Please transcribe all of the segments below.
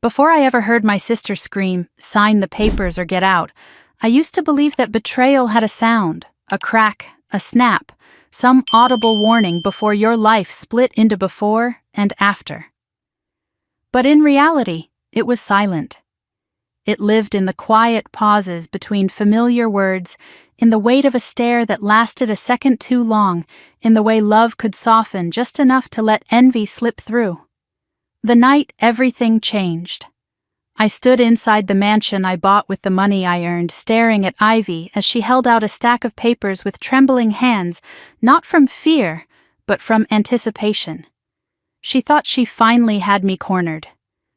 Before I ever heard my sister scream, "Sign the papers or get out," I used to believe that betrayal had a sound, a crack, a snap, some audible warning before your life split into before and after. But in reality, it was silent. It lived in the quiet pauses between familiar words, in the weight of a stare that lasted a second too long, in the way love could soften just enough to let envy slip through. The night everything changed. I stood inside the mansion I bought with the money I earned, staring at Ivy as she held out a stack of papers with trembling hands, not from fear, but from anticipation. She thought she finally had me cornered.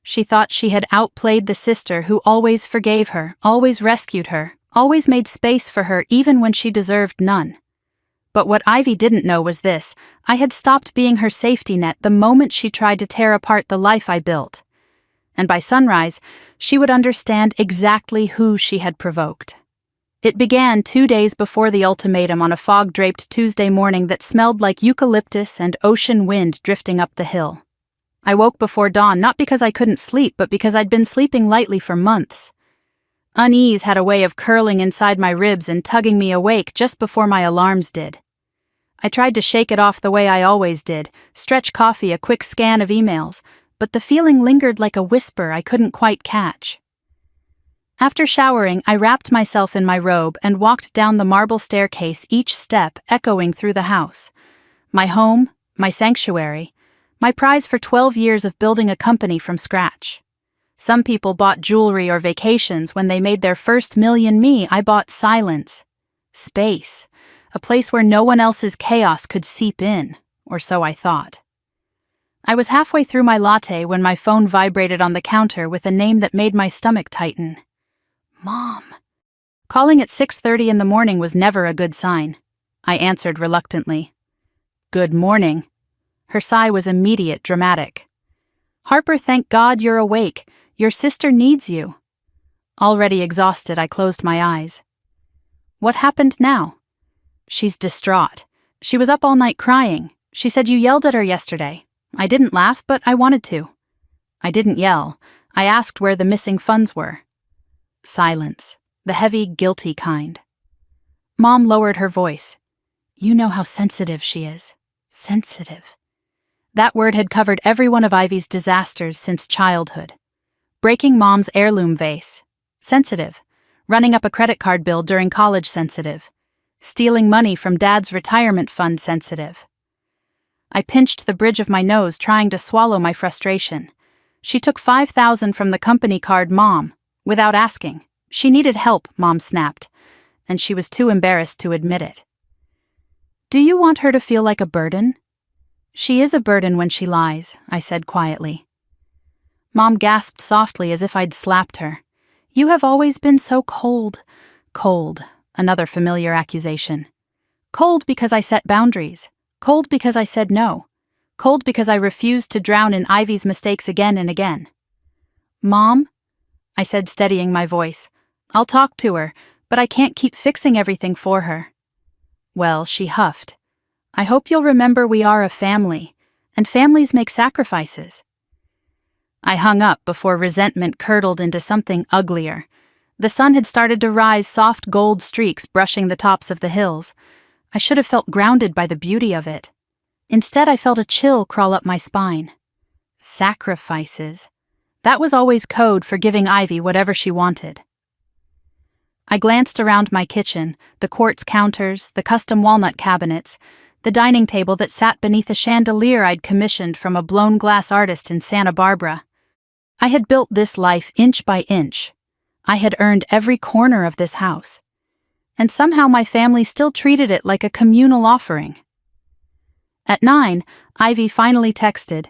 She thought she had outplayed the sister who always forgave her, always rescued her, always made space for her even when she deserved none. But what Ivy didn't know was this: I had stopped being her safety net the moment she tried to tear apart the life I built. And by sunrise, she would understand exactly who she had provoked. It began 2 days before the ultimatum on a fog-draped Tuesday morning that smelled like eucalyptus and ocean wind drifting up the hill. I woke before dawn not because I couldn't sleep, but because I'd been sleeping lightly for months. Unease had a way of curling inside my ribs and tugging me awake just before my alarms did. I tried to shake it off the way I always did, stretch coffee, a quick scan of emails, but the feeling lingered like a whisper I couldn't quite catch. After showering, I wrapped myself in my robe and walked down the marble staircase, each step echoing through the house. My home, my sanctuary, my prize for 12 years of building a company from scratch. Some people bought jewelry or vacations when they made their first million. Me, I bought silence, space, a place where no one else's chaos could seep in, or so I thought. I was halfway through my latte when my phone vibrated on the counter with a name that made my stomach tighten. Mom. Calling at 6:30 in the morning was never a good sign. I answered reluctantly. Good morning. Her sigh was immediate, dramatic. Harper, thank God you're awake. Your sister needs you. Already exhausted, I closed my eyes. What happened now? She's distraught. She was up all night crying. She said you yelled at her yesterday. I didn't laugh, but I wanted to. I didn't yell. I asked where the missing funds were. Silence. The heavy, guilty kind. Mom lowered her voice. You know how sensitive she is. Sensitive. That word had covered every one of Ivy's disasters since childhood. Breaking Mom's heirloom vase. Sensitive. Running up a credit card bill during college. Sensitive. Stealing money from Dad's retirement fund. Sensitive. I pinched the bridge of my nose, trying to swallow my frustration. She took $5,000 from the company card. Mom, without asking. She needed help, Mom snapped, and she was too embarrassed to admit it. Do you want her to feel like a burden? She is a burden when she lies, I said quietly. Mom gasped softly as if I'd slapped her. You have always been so cold. Cold, another familiar accusation. Cold because I set boundaries. Cold because I said no. Cold because I refused to drown in Ivy's mistakes again and again. Mom, I said, steadying my voice, I'll talk to her, but I can't keep fixing everything for her. Well, she huffed. I hope you'll remember we are a family, and families make sacrifices. I hung up before resentment curdled into something uglier. The sun had started to rise, soft gold streaks brushing the tops of the hills. I should have felt grounded by the beauty of it. Instead, I felt a chill crawl up my spine. Sacrifices. That was always code for giving Ivy whatever she wanted. I glanced around my kitchen, the quartz counters, the custom walnut cabinets, the dining table that sat beneath a chandelier I'd commissioned from a blown glass artist in Santa Barbara. I had built this life inch by inch. I had earned every corner of this house. And somehow my family still treated it like a communal offering. At 9, Ivy finally texted,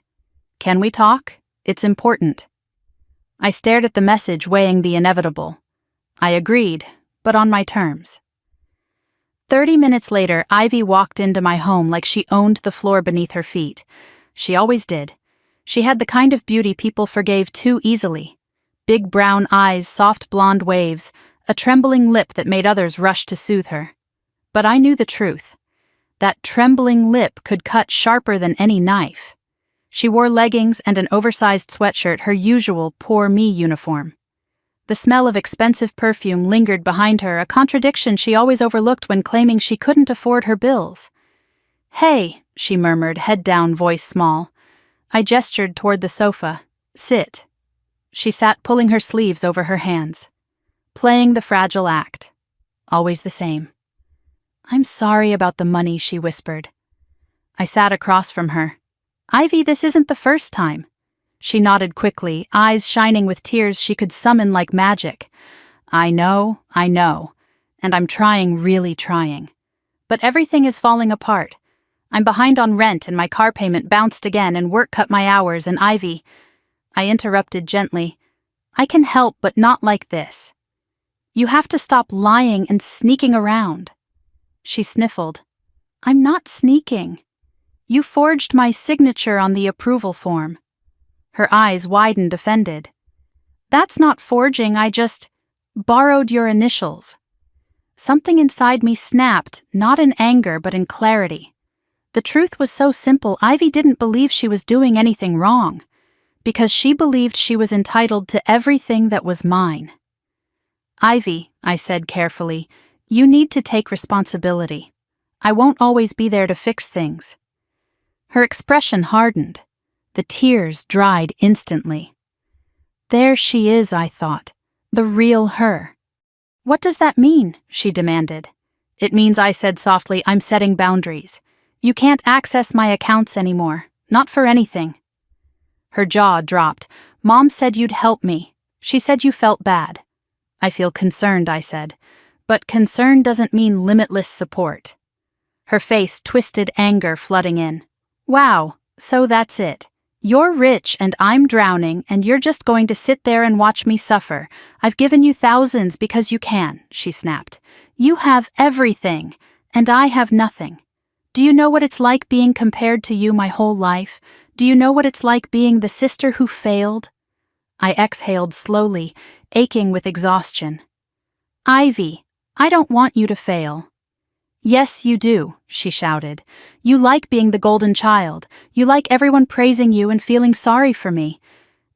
Can we talk? It's important. I stared at the message, weighing the inevitable. I agreed, but on my terms. 30 minutes later, Ivy walked into my home like she owned the floor beneath her feet. She always did. She had the kind of beauty people forgave too easily. Big brown eyes, soft blonde waves, a trembling lip that made others rush to soothe her. But I knew the truth. That trembling lip could cut sharper than any knife. She wore leggings and an oversized sweatshirt, her usual poor me uniform. The smell of expensive perfume lingered behind her, a contradiction she always overlooked when claiming she couldn't afford her bills. "Hey," she murmured, head down, voice small. I gestured toward the sofa. "Sit." She sat, pulling her sleeves over her hands. Playing the fragile act. Always the same. "I'm sorry about the money," she whispered. I sat across from her. "Ivy, this isn't the first time." She nodded quickly, eyes shining with tears she could summon like magic. I know, and I'm trying, really trying. But everything is falling apart. I'm behind on rent and my car payment bounced again and work cut my hours and Ivy..." I interrupted gently. "I can help, but not like this. You have to stop lying and sneaking around." She sniffled. "I'm not sneaking. You forged my signature on the approval form." Her eyes widened, offended. "That's not forging, I just borrowed your initials." Something inside me snapped, not in anger but in clarity. The truth was so simple, Ivy didn't believe she was doing anything wrong, because she believed she was entitled to everything that was mine. "Ivy," I said carefully, "you need to take responsibility. I won't always be there to fix things." Her expression hardened. The tears dried instantly. There she is, I thought, the real her. "What does that mean?" she demanded. "It means," I said softly, "I'm setting boundaries. You can't access my accounts anymore, not for anything." Her jaw dropped. "Mom said you'd help me. She said you felt bad." "I feel concerned," I said. "But concern doesn't mean limitless support." Her face twisted, anger flooding in. "Wow, so that's it. You're rich and I'm drowning and you're just going to sit there and watch me suffer. I've given you thousands because you can," she snapped. "You have everything, and I have nothing. Do you know what it's like being compared to you my whole life? Do you know what it's like being the sister who failed?" I exhaled slowly, aching with exhaustion. "Ivy, I don't want you to fail." "Yes, you do," she shouted. "You like being the golden child. You like everyone praising you and feeling sorry for me.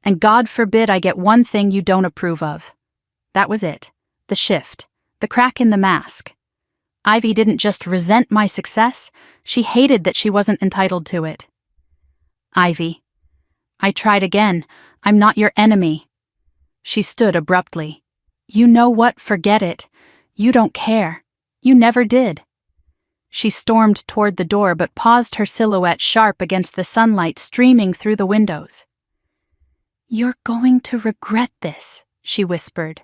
And God forbid I get one thing you don't approve of." That was it. The shift. The crack in the mask. Ivy didn't just resent my success, she hated that she wasn't entitled to it. "Ivy." I tried again. "I'm not your enemy." She stood abruptly. "You know what? Forget it. You don't care. You never did." She stormed toward the door but paused, her silhouette sharp against the sunlight streaming through the windows. "You're going to regret this," she whispered.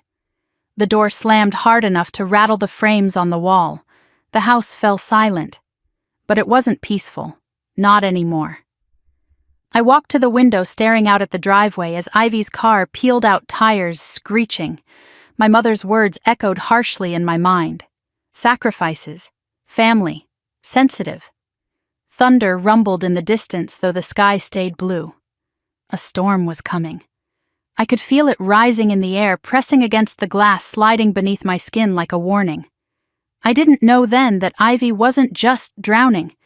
The door slammed hard enough to rattle the frames on the wall. The house fell silent. But it wasn't peaceful. Not anymore. I walked to the window, staring out at the driveway as Ivy's car peeled out, tires screeching. My mother's words echoed harshly in my mind. Sacrifices. Family. Sensitive. Thunder rumbled in the distance, though the sky stayed blue. A storm was coming. I could feel it rising in the air, pressing against the glass, sliding beneath my skin like a warning. I didn't know then that Ivy wasn't just drowning.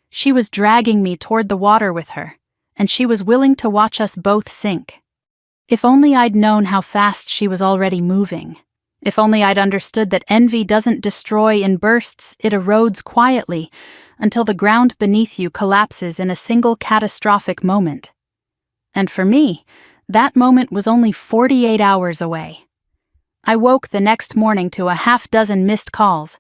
She was dragging me toward the water with her, and she was willing to watch us both sink. If only I'd known how fast she was already moving. If only I'd understood that envy doesn't destroy in bursts, it erodes quietly until the ground beneath you collapses in a single catastrophic moment. And for me, that moment was only 48 hours away. I woke the next morning to a half-dozen missed calls,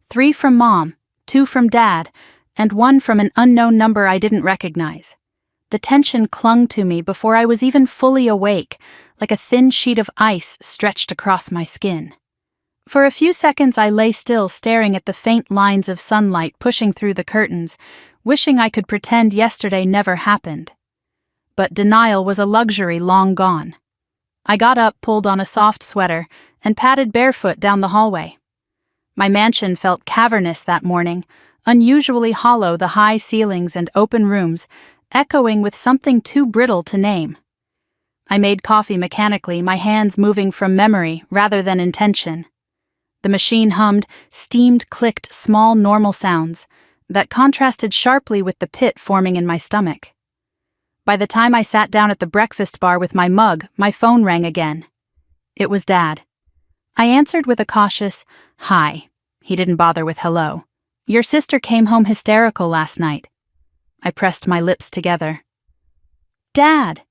3 from Mom, 2 from Dad, and 1 from an unknown number I didn't recognize. The tension clung to me before I was even fully awake, like a thin sheet of ice stretched across my skin. For a few seconds I lay still, staring at the faint lines of sunlight pushing through the curtains, wishing I could pretend yesterday never happened. But denial was a luxury long gone. I got up, pulled on a soft sweater, and padded barefoot down the hallway. My mansion felt cavernous that morning, unusually hollow, the high ceilings and open rooms, echoing with something too brittle to name. I made coffee mechanically, my hands moving from memory rather than intention. The machine hummed, steamed, clicked, small, normal sounds that contrasted sharply with the pit forming in my stomach. By the time I sat down at the breakfast bar with my mug, my phone rang again. It was Dad. I answered with a cautious, "Hi." He didn't bother with hello. "Your sister came home hysterical last night." I pressed my lips together. "Dad,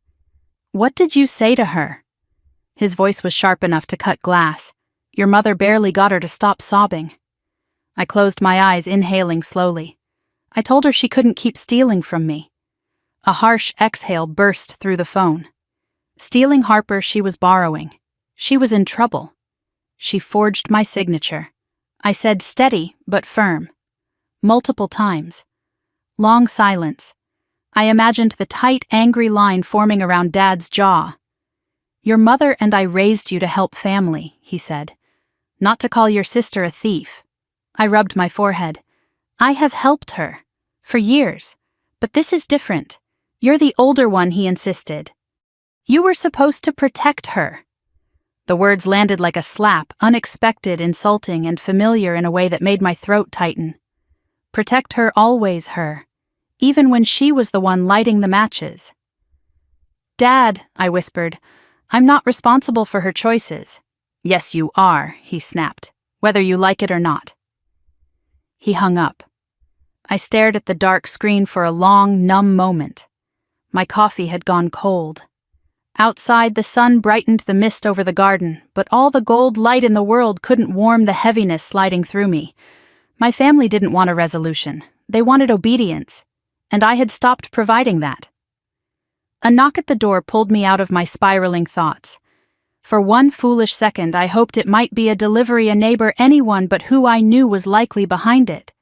what did you say to her?" His voice was sharp enough to cut glass. "Your mother barely got her to stop sobbing." I closed my eyes, inhaling slowly. "I told her she couldn't keep stealing from me." A harsh exhale burst through the phone. Stealing Harper, she was borrowing. She was in trouble. She forged my signature. I said steady but firm. Multiple times. Long silence. I imagined the tight, angry line forming around Dad's jaw. "Your mother and I raised you to help family," he said. "Not to call your sister a thief." I rubbed my forehead. "I have helped her. For years. But this is different. You're the older one," he insisted. "You were supposed to protect her." The words landed like a slap, unexpected, insulting, and familiar in a way that made my throat tighten. Protect her, always her. Even when she was the one lighting the matches. "Dad," I whispered, "I'm not responsible for her choices." "Yes, you are," he snapped, "whether you like it or not." He hung up. I stared at the dark screen for a long, numb moment. My coffee had gone cold. Outside, the sun brightened the mist over the garden, but all the gold light in the world couldn't warm the heaviness sliding through me. My family didn't want a resolution. They wanted obedience, and I had stopped providing that. A knock at the door pulled me out of my spiraling thoughts. For one foolish second, I hoped it might be a delivery, a neighbor, anyone but who I knew was likely behind it.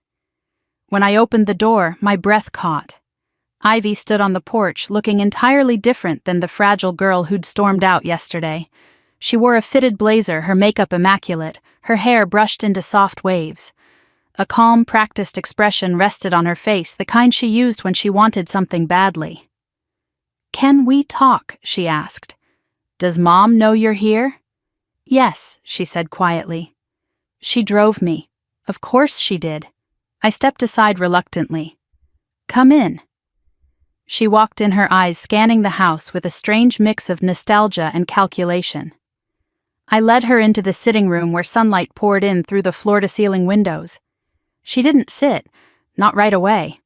When I opened the door, my breath caught. Ivy stood on the porch, looking entirely different than the fragile girl who'd stormed out yesterday. She wore a fitted blazer, her makeup immaculate, her hair brushed into soft waves. A calm, practiced expression rested on her face, the kind she used when she wanted something badly. "Can we talk?" she asked. "Does Mom know you're here?" "Yes," she said quietly. "She drove me. Of course she did." I stepped aside reluctantly. "Come in." She walked in, her eyes scanning the house with a strange mix of nostalgia and calculation. I led her into the sitting room where sunlight poured in through the floor-to-ceiling windows. She didn't sit, not right away.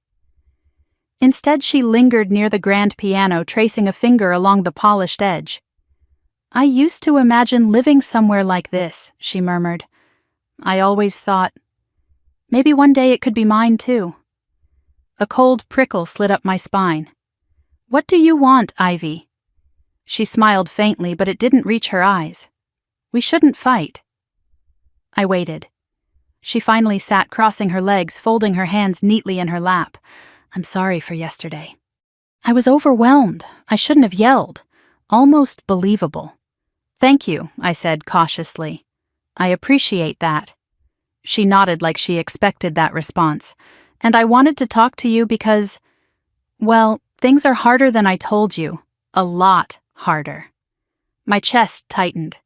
Instead, she lingered near the grand piano, tracing a finger along the polished edge. "I used to imagine living somewhere like this," she murmured. "I always thought, maybe one day it could be mine too." A cold prickle slid up my spine. "What do you want, Ivy?" She smiled faintly, but it didn't reach her eyes. "We shouldn't fight." I waited. She finally sat, crossing her legs, folding her hands neatly in her lap. "I'm sorry for yesterday. I was overwhelmed. I shouldn't have yelled. Almost believable." "Thank you," I said cautiously. "I appreciate that." She nodded like she expected that response. "And I wanted to talk to you because, well, things are harder than I told you. A lot harder." My chest tightened.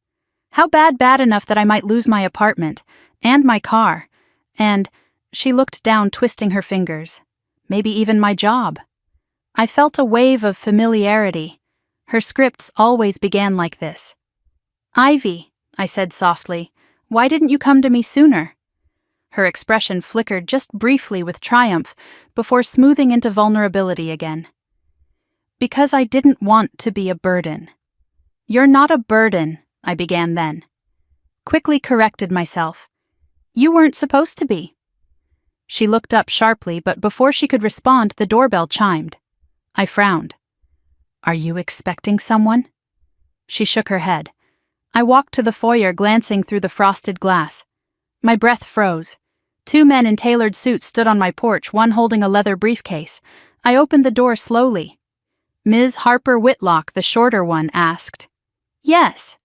How bad? Bad enough that I might lose my apartment, and my car, and, she looked down, twisting her fingers, maybe even my job. I felt a wave of familiarity. Her scripts always began like this. "Ivy," I said softly, "why didn't you come to me sooner?" Her expression flickered just briefly with triumph before smoothing into vulnerability again. "Because I didn't want to be a burden." "You're not a burden," I began then. Quickly corrected myself. "You weren't supposed to be." She looked up sharply, but before she could respond, the doorbell chimed. I frowned. "Are you expecting someone?" She shook her head. I walked to the foyer, glancing through the frosted glass. My breath froze. 2 men in tailored suits stood on my porch, one holding a leather briefcase. I opened the door slowly. "Ms. Harper Whitlock," the shorter one asked. "Yes.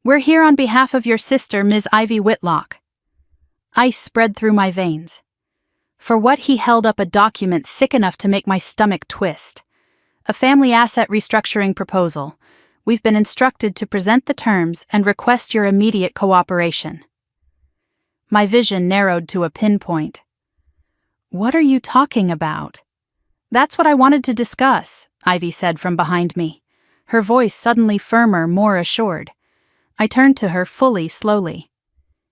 We're here on behalf of your sister, Ms. Ivy Whitlock." Ice spread through my veins. For what, he held up a document thick enough to make my stomach twist. "A family asset restructuring proposal. We've been instructed to present the terms and request your immediate cooperation." My vision narrowed to a pinpoint. "What are you talking about?" "That's what I wanted to discuss. Ivy said from behind me, her voice suddenly firmer, more assured. I turned to her fully, slowly.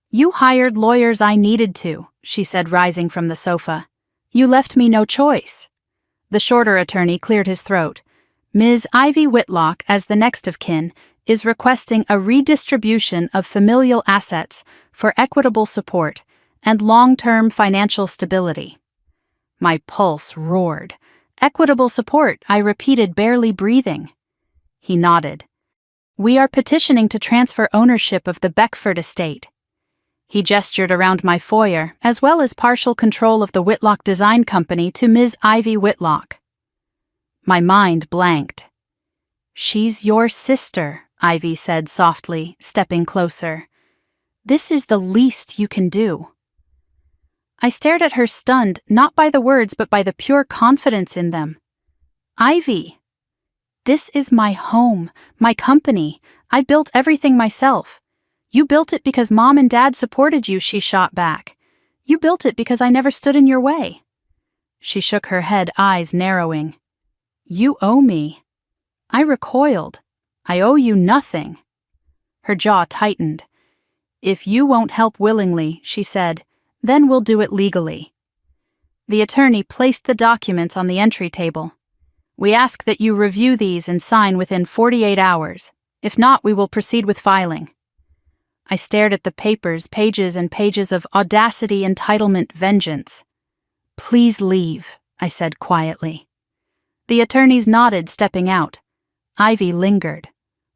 You hired lawyers I needed to, she said, rising from the sofa. You left me no choice. The shorter attorney cleared his throat. Ms. Ivy Whitlock, as the next of kin, is requesting a redistribution of familial assets for equitable support and long-term financial stability. My pulse roared. Equitable support, I repeated, barely breathing. He nodded. We are petitioning to transfer ownership of the Beckford estate. He gestured around my foyer, as well as partial control of the Whitlock Design Company to Ms. Ivy Whitlock. My mind blanked. She's your sister, Ivy said softly, stepping closer. This is the least you can do. I stared at her, stunned, not by the words but by the pure confidence in them. Ivy! This is my home, my company. I built everything myself. You built it because Mom and Dad supported you, she shot back. You built it because I never stood in your way. She shook her head, eyes narrowing. You owe me. I recoiled. I owe you nothing. Her jaw tightened. If you won't help willingly, she said, then we'll do it legally. The attorney placed the documents on the entry table. We ask that you review these and sign within 48 hours. If not, we will proceed with filing. I stared at the papers, pages and pages of audacity, entitlement, vengeance. Please leave, I said quietly. The attorneys nodded, stepping out. Ivy lingered.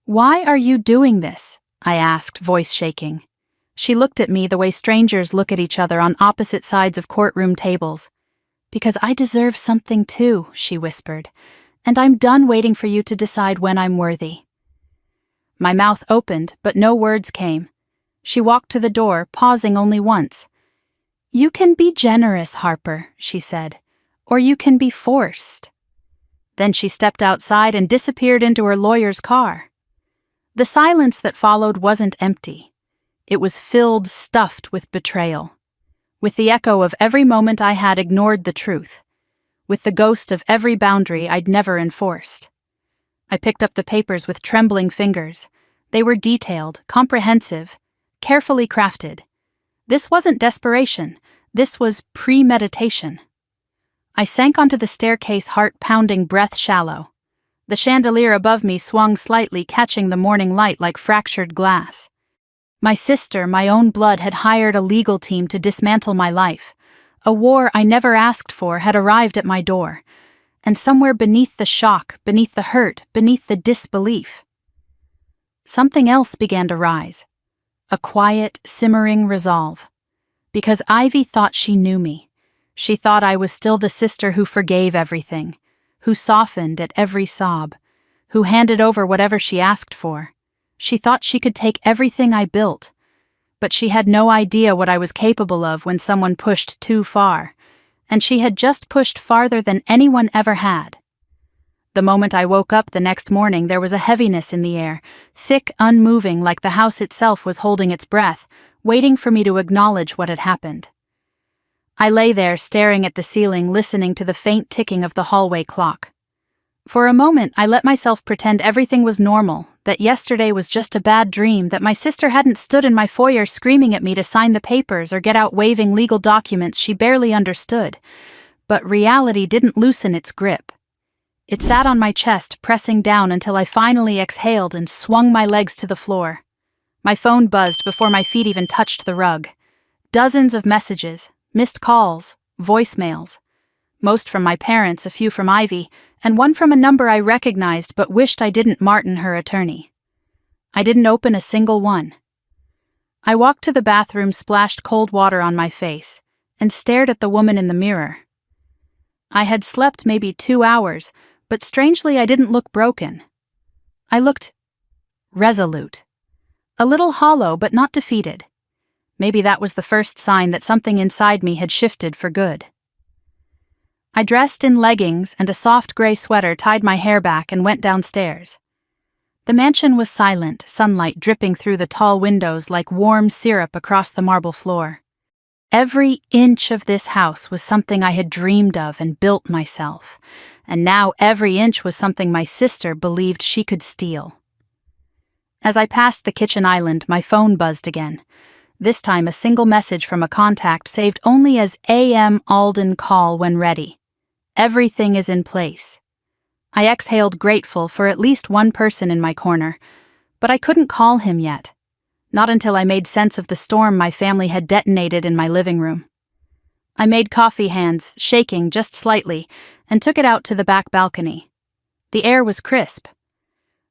Why are you doing this? I asked, voice shaking. She looked at me the way strangers look at each other on opposite sides of courtroom tables. Because I deserve something too, she whispered, and I'm done waiting for you to decide when I'm worthy. My mouth opened, but no words came. She walked to the door, pausing only once. You can be generous, Harper, she said, or you can be forced. Then she stepped outside and disappeared into her lawyer's car. The silence that followed wasn't empty. It was filled, stuffed with betrayal. With the echo of every moment I had ignored the truth. With the ghost of every boundary I'd never enforced. I picked up the papers with trembling fingers. They were detailed, comprehensive, carefully crafted. This wasn't desperation. This was premeditation. I sank onto the staircase, heart pounding, breath shallow. The chandelier above me swung slightly, catching the morning light like fractured glass. My sister, my own blood, had hired a legal team to dismantle my life. A war I never asked for had arrived at my door. And somewhere beneath the shock, beneath the hurt, beneath the disbelief, something else began to rise. A quiet, simmering resolve. Because Ivy thought she knew me. She thought I was still the sister who forgave everything, who softened at every sob, who handed over whatever she asked for. She thought she could take everything I built. But she had no idea what I was capable of when someone pushed too far. And she had just pushed farther than anyone ever had. The moment I woke up the next morning, there was a heaviness in the air, thick, unmoving, like the house itself was holding its breath, waiting for me to acknowledge what had happened. I lay there, staring at the ceiling, listening to the faint ticking of the hallway clock. For a moment, I let myself pretend everything was normal, that yesterday was just a bad dream, that my sister hadn't stood in my foyer screaming at me to sign the papers or get out waving legal documents she barely understood. But reality didn't loosen its grip. It sat on my chest, pressing down until I finally exhaled and swung my legs to the floor. My phone buzzed before my feet even touched the rug. Dozens of messages, missed calls, voicemails. Most from my parents, a few from Ivy, and one from a number I recognized but wished I didn't. Martin, her attorney. I didn't open a single one. I walked to the bathroom, splashed cold water on my face, and stared at the woman in the mirror. I had slept maybe 2 hours, but strangely I didn't look broken. I looked resolute. A little hollow, but not defeated. Maybe that was the first sign that something inside me had shifted for good. I dressed in leggings and a soft gray sweater, tied my hair back, and went downstairs. The mansion was silent, sunlight dripping through the tall windows like warm syrup across the marble floor. Every inch of this house was something I had dreamed of and built myself, and now every inch was something my sister believed she could steal. As I passed the kitchen island, my phone buzzed again. This time a single message from a contact saved only as AM Alden call when ready. Everything is in place. I exhaled grateful for at least one person in my corner, but I couldn't call him yet. Not until I made sense of the storm my family had detonated in my living room. I made coffee hands, shaking just slightly, and took it out to the back balcony. The air was crisp.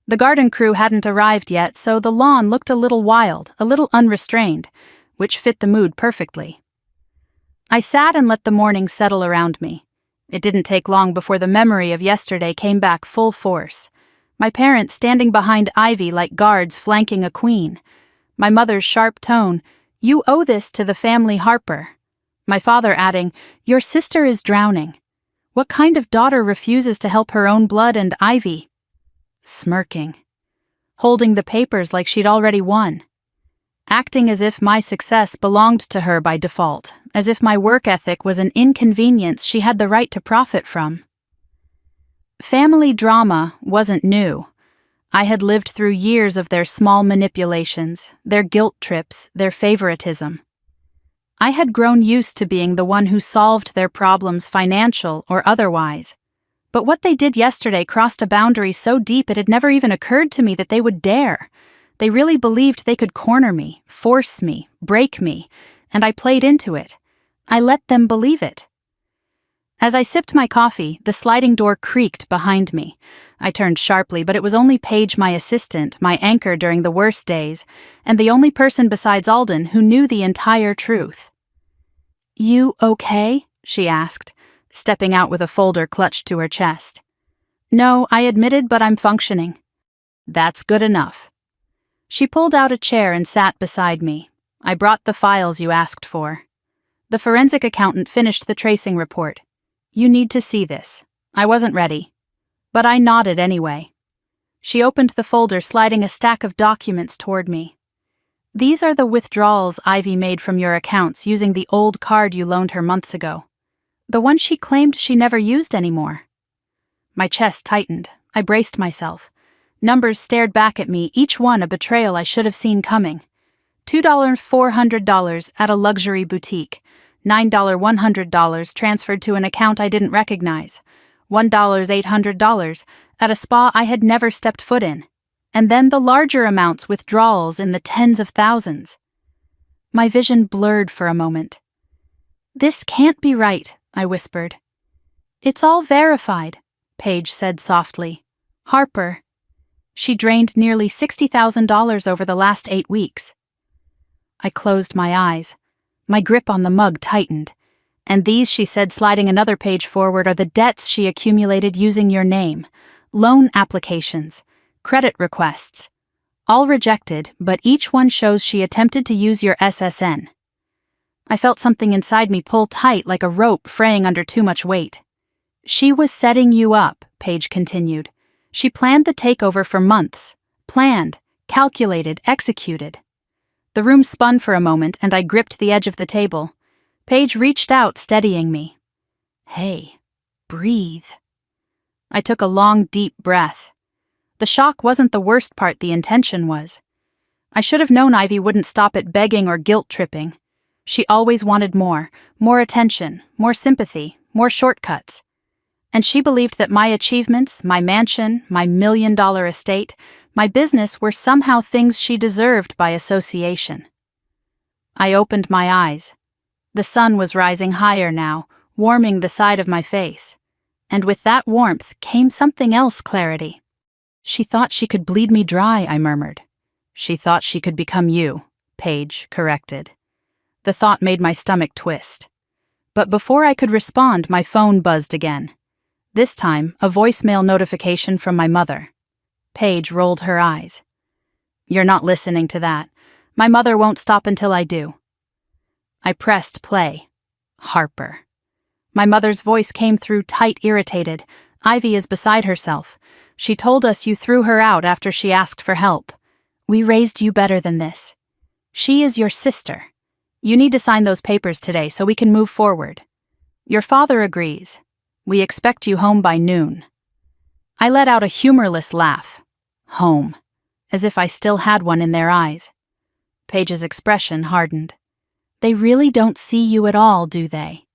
The garden crew hadn't arrived yet, so the lawn looked a little wild, a little unrestrained, which fit the mood perfectly. I sat and let the morning settle around me. It didn't take long before the memory of yesterday came back full force. My parents standing behind Ivy like guards flanking a queen. My mother's sharp tone, "You owe this to the family, Harper." My father adding, "Your sister is drowning. What kind of daughter refuses to help her own blood and Ivy?" Smirking. Holding the papers like she'd already won. Acting as if my success belonged to her by default, as if my work ethic was an inconvenience she had the right to profit from. Family drama wasn't new. I had lived through years of their small manipulations, their guilt trips, their favoritism. I had grown used to being the one who solved their problems, financial or otherwise. But what they did yesterday crossed a boundary so deep it had never even occurred to me that they would dare. They really believed they could corner me, force me, break me, and I played into it. I let them believe it. As I sipped my coffee, the sliding door creaked behind me. I turned sharply, but it was only Paige, my assistant, my anchor during the worst days, and the only person besides Alden who knew the entire truth. "You okay?" she asked, stepping out with a folder clutched to her chest. "No," I admitted, "but I'm functioning." "That's good enough." She pulled out a chair and sat beside me. "I brought the files you asked for." The forensic accountant finished the tracing report. "You need to see this." I wasn't ready, but I nodded anyway. She opened the folder, sliding a stack of documents toward me. "These are the withdrawals Ivy made from your accounts using the old card you loaned her months ago. The one she claimed she never used anymore." My chest tightened. I braced myself. Numbers stared back at me, each one a betrayal I should have seen coming. $2,400 at a luxury boutique. $9,100 transferred to an account I didn't recognize. $1,800 at a spa I had never stepped foot in. And then the larger amounts, withdrawals in the tens of thousands. My vision blurred for a moment. "This can't be right," I whispered. "It's all verified," Paige said softly. "Harper." She drained nearly $60,000 over the last 8 weeks. I closed my eyes. My grip on the mug tightened. "And these," she said, sliding another page forward, "are the debts she accumulated using your name. Loan applications, credit requests. All rejected, but each one shows she attempted to use your SSN." I felt something inside me pull tight like a rope fraying under too much weight. "She was setting you up," Paige continued. "She planned the takeover for months. Planned, calculated, executed." The room spun for a moment, and I gripped the edge of the table. Paige reached out, steadying me. "Hey, breathe." I took a long, deep breath. The shock wasn't the worst part, the intention was. I should have known Ivy wouldn't stop at begging or guilt-tripping. She always wanted more attention, more sympathy, more shortcuts. And she believed that my achievements, my mansion, my $1,000,000 estate, my business were somehow things she deserved by association. I opened my eyes. The sun was rising higher now, warming the side of my face. And with that warmth came something else, clarity. "She thought she could bleed me dry," I murmured. "She thought she could become you," Paige corrected. The thought made my stomach twist. But before I could respond, my phone buzzed again. This time, a voicemail notification from my mother. Paige rolled her eyes. "You're not listening to that. My mother won't stop until I do." I pressed play. Harper. My mother's voice came through tight, irritated. "Ivy is beside herself. She told us you threw her out after she asked for help. We raised you better than this. She is your sister. You need to sign those papers today so we can move forward. Your father agrees. We expect you home by noon. I let out a humorless laugh. Home. As if I still had one in their eyes. Paige's expression hardened. They really don't see you at all, do they?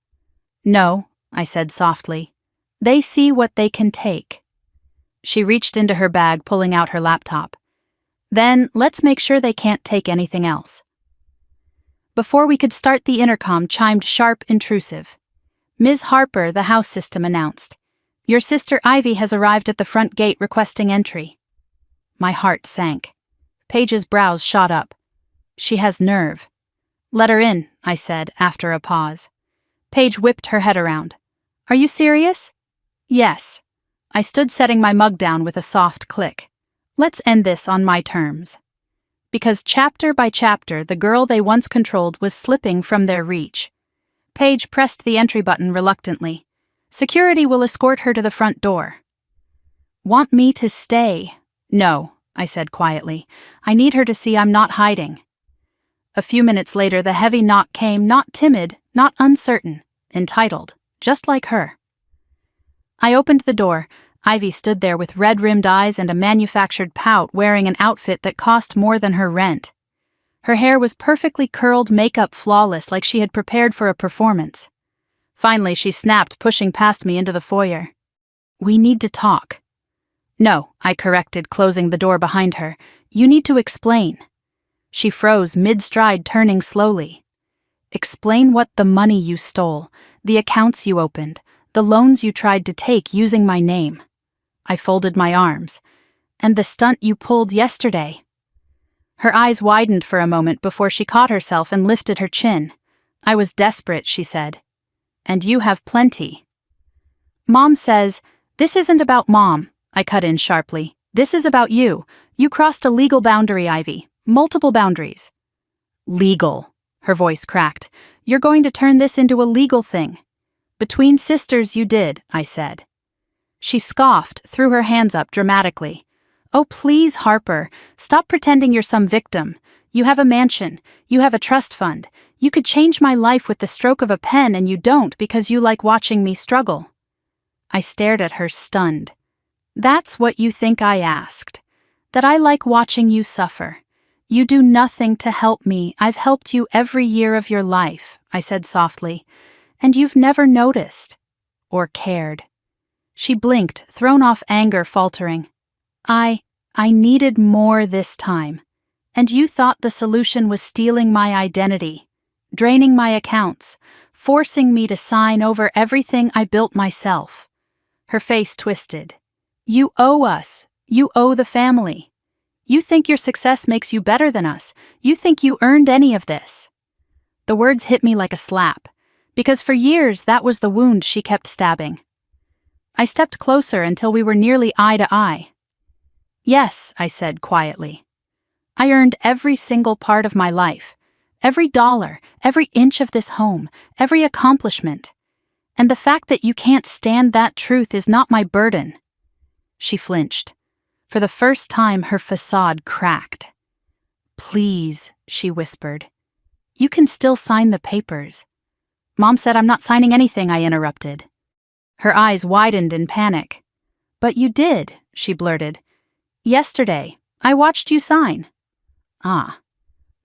No, I said softly. They see what they can take. She reached into her bag, pulling out her laptop. Then, let's make sure they can't take anything else. Before we could start, the intercom chimed sharp, intrusive. Ms. Harper, the house system announced. Your sister Ivy has arrived at the front gate requesting entry. My heart sank. Paige's brows shot up. She has nerve. Let her in, I said, after a pause. Paige whipped her head around. Are you serious? Yes. I stood, setting my mug down with a soft click. Let's end this on my terms. Because chapter by chapter, the girl they once controlled was slipping from their reach. Paige pressed the entry button reluctantly. Security will escort her to the front door. Want me to stay? No, I said quietly. I need her to see I'm not hiding. A few minutes later, the heavy knock came, not timid, not uncertain, entitled, just like her. I opened the door. Ivy stood there with red-rimmed eyes and a manufactured pout, wearing an outfit that cost more than her rent. Her hair was perfectly curled, makeup flawless, like she had prepared for a performance. Finally, she snapped, pushing past me into the foyer. We need to talk. No, I corrected, closing the door behind her. You need to explain. She froze mid-stride, turning slowly. Explain what the money you stole, the accounts you opened, the loans you tried to take using my name. I folded my arms. And the stunt you pulled yesterday. Her eyes widened for a moment before she caught herself and lifted her chin. I was desperate, she said. And you have plenty. Mom says, this isn't about Mom, I cut in sharply. This is about you. You crossed a legal boundary, Ivy. Multiple boundaries. Legal, her voice cracked. You're going to turn this into a legal thing. Between sisters you did, I said. She scoffed, threw her hands up dramatically. Oh, please, Harper, stop pretending you're some victim. You have a mansion. You have a trust fund. You could change my life with the stroke of a pen, and you don't because you like watching me struggle. I stared at her, stunned. That's what you think I asked. That I like watching you suffer. You do nothing to help me. I've helped you every year of your life, I said softly. And you've never noticed. Or cared. She blinked, thrown off anger, faltering. I needed more this time. And you thought the solution was stealing my identity, draining my accounts, forcing me to sign over everything I built myself. Her face twisted. You owe us. You owe the family. You think your success makes you better than us. You think you earned any of this. The words hit me like a slap, because for years that was the wound she kept stabbing. I stepped closer until we were nearly eye to eye. Yes, I said quietly. I earned every single part of my life, every dollar, every inch of this home, every accomplishment. And the fact that you can't stand that truth is not my burden. She flinched. For the first time, her facade cracked. Please, she whispered. You can still sign the papers. Mom said I'm not signing anything, I interrupted. Her eyes widened in panic. But you did, she blurted. Yesterday, I watched you sign. Ah.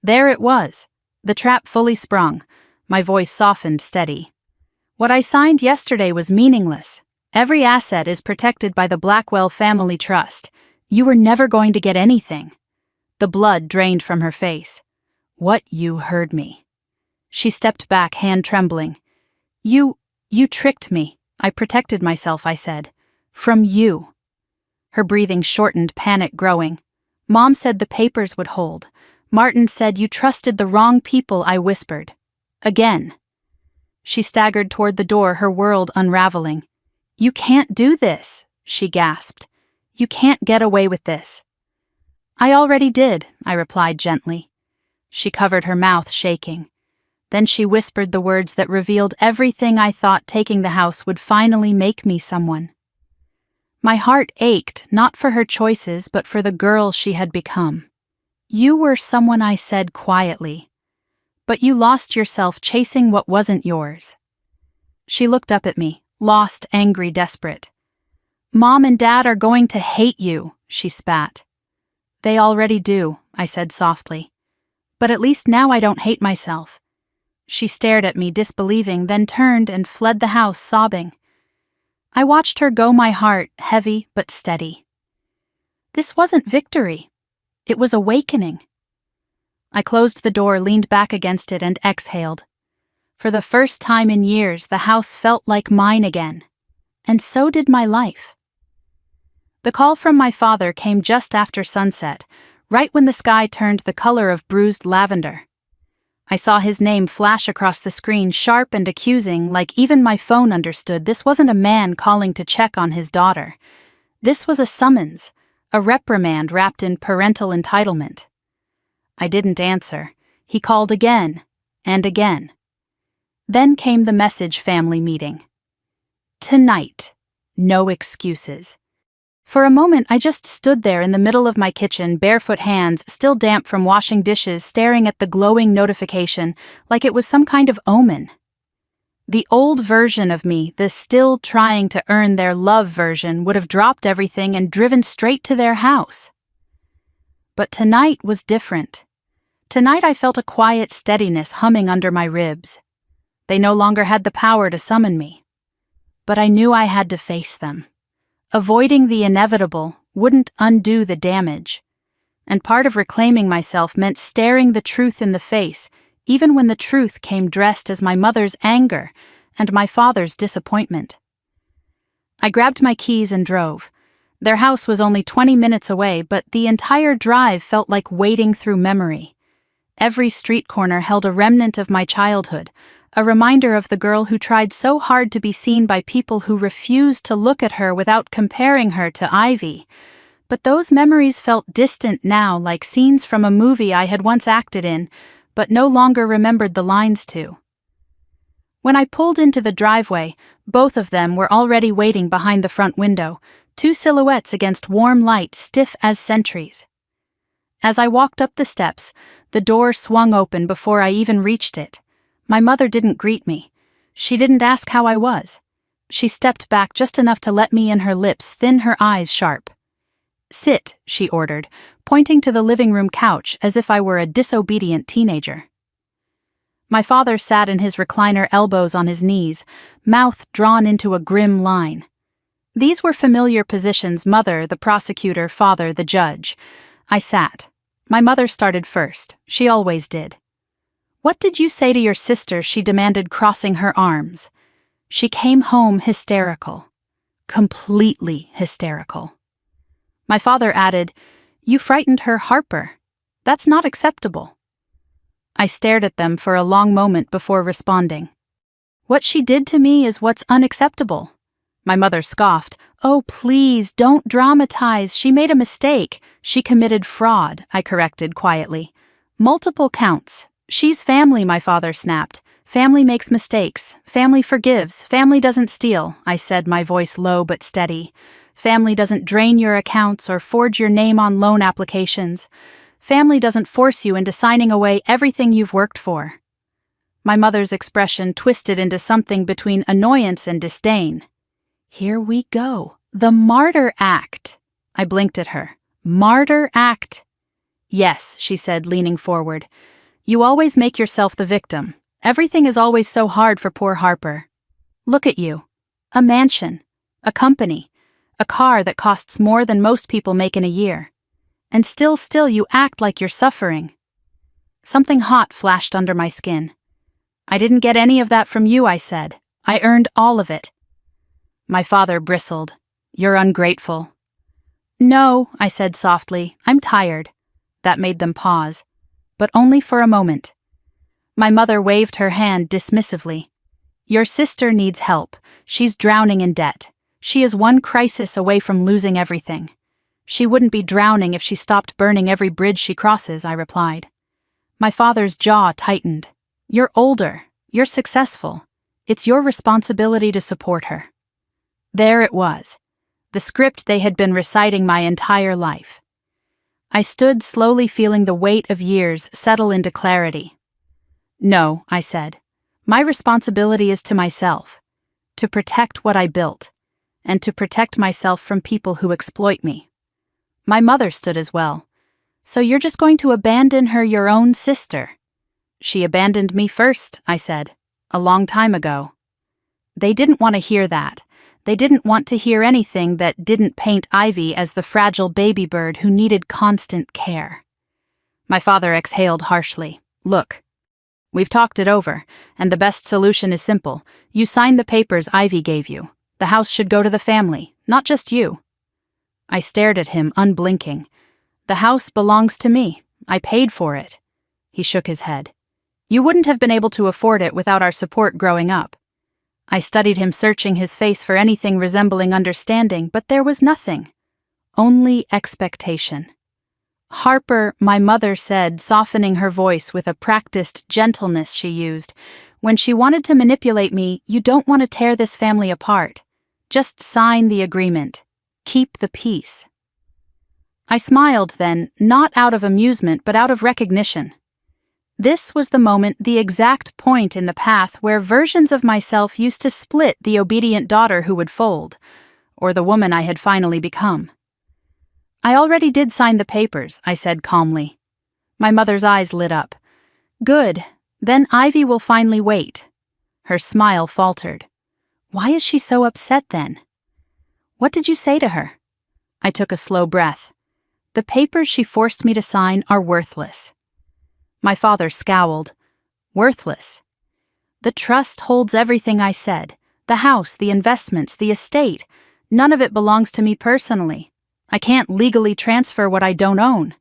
There it was, the trap fully sprung, my voice softened, steady. What I signed yesterday was meaningless. Every asset is protected by the Blackwell Family Trust. You were never going to get anything. The blood drained from her face. What, you heard me. She stepped back, hand trembling. You tricked me. I protected myself, I said. From you. Her breathing shortened, panic growing. Mom said the papers would hold. Martin said you trusted the wrong people, I whispered. Again. She staggered toward the door, her world unraveling. You can't do this, she gasped. You can't get away with this. I already did, I replied gently. She covered her mouth, shaking. Then she whispered the words that revealed everything I thought taking the house would finally make me someone. My heart ached, not for her choices, but for the girl she had become. You were someone, I said quietly. But you lost yourself chasing what wasn't yours. She looked up at me, lost, angry, desperate. Mom and Dad are going to hate you, she spat. They already do, I said softly. But at least now I don't hate myself. She stared at me, disbelieving, then turned and fled the house, sobbing. I watched her go, my heart heavy but steady. This wasn't victory. It was awakening. I closed the door, leaned back against it, and exhaled. For the first time in years, the house felt like mine again. And so did my life. The call from my father came just after sunset, right when the sky turned the color of bruised lavender. I saw his name flash across the screen, sharp and accusing, like even my phone understood this wasn't a man calling to check on his daughter. This was a summons, a reprimand wrapped in parental entitlement. I didn't answer. He called again and again. Then came the message, family meeting. Tonight, no excuses. For a moment, I just stood there in the middle of my kitchen, barefoot hands, still damp from washing dishes, staring at the glowing notification like it was some kind of omen. The old version of me, the still trying to earn their love version, would have dropped everything and driven straight to their house. But tonight was different. Tonight I felt a quiet steadiness humming under my ribs. They no longer had the power to summon me. But I knew I had to face them. Avoiding the inevitable wouldn't undo the damage. And part of reclaiming myself meant staring the truth in the face, even when the truth came dressed as my mother's anger and my father's disappointment. I grabbed my keys and drove. Their house was only 20 minutes away, but the entire drive felt like wading through memory. Every street corner held a remnant of my childhood, a reminder of the girl who tried so hard to be seen by people who refused to look at her without comparing her to Ivy. But those memories felt distant now, like scenes from a movie I had once acted in, but no longer remembered the lines to. When I pulled into the driveway, both of them were already waiting behind the front window, two silhouettes against warm light, stiff as sentries. As I walked up the steps, the door swung open before I even reached it. My mother didn't greet me. She didn't ask how I was. She stepped back just enough to let me in, her lips thin, her eyes sharp. "Sit," she ordered, pointing to the living room couch as if I were a disobedient teenager. My father sat in his recliner, elbows on his knees, mouth drawn into a grim line. These were familiar positions: mother, the prosecutor; father, the judge. I sat. My mother started first. She always did. "What did you say to your sister?" she demanded, crossing her arms. She came home hysterical. Completely hysterical. My father added, "You frightened her, Harper. That's not acceptable." I stared at them for a long moment before responding. "What she did to me is what's unacceptable." My mother scoffed. "Oh, please, don't dramatize. She made a mistake. She committed fraud," I corrected quietly. "Multiple counts. She's family," my father snapped. "Family makes mistakes. Family forgives. Family doesn't steal," I said, my voice low but steady. "Family doesn't drain your accounts or forge your name on loan applications. Family doesn't force you into signing away everything you've worked for." My mother's expression twisted into something between annoyance and disdain. "Here we go. The martyr act." I blinked at her. "Martyr act?" "Yes," she said, leaning forward. "You always make yourself the victim. Everything is always so hard for poor Harper. Look at you. A mansion, a company, a car that costs more than most people make in a year. And still you act like you're suffering." Something hot flashed under my skin. "I didn't get any of that from you," I said. "I earned all of it." My father bristled. "You're ungrateful." "No," I said softly. "I'm tired." That made them pause. But only for a moment. My mother waved her hand dismissively. "Your sister needs help. She's drowning in debt. She is one crisis away from losing everything." "She wouldn't be drowning if she stopped burning every bridge she crosses," I replied. My father's jaw tightened. "You're older. You're successful. It's your responsibility to support her." There it was. The script they had been reciting my entire life. I stood, slowly feeling the weight of years settle into clarity. No, I said. My responsibility is to myself, to protect what I built, and to protect myself from people who exploit me. My mother stood as well. So you're just going to abandon her, your own sister? She abandoned me first, I said, a long time ago. They didn't want to hear that. They didn't want to hear anything that didn't paint Ivy as the fragile baby bird who needed constant care. My father exhaled harshly. Look, we've talked it over, and the best solution is simple. You sign the papers Ivy gave you. The house should go to the family, not just you. I stared at him, unblinking. The house belongs to me. I paid for it. He shook his head. You wouldn't have been able to afford it without our support growing up. I studied him, searching his face for anything resembling understanding, but there was nothing. Only expectation. Harper, my mother said, softening her voice with a practiced gentleness she used, when she wanted to manipulate me, you don't want to tear this family apart. Just sign the agreement. Keep the peace. I smiled then, not out of amusement but out of recognition. This was the moment, the exact point in the path where versions of myself used to split, the obedient daughter who would fold, or the woman I had finally become. I already did sign the papers, I said calmly. My mother's eyes lit up. Good, then Ivy will finally wait. Her smile faltered. Why is she so upset then? What did you say to her? I took a slow breath. The papers she forced me to sign are worthless. My father scowled. Worthless. The trust holds everything I said. The house, the investments, the estate. None of it belongs to me personally. I can't legally transfer what I don't own.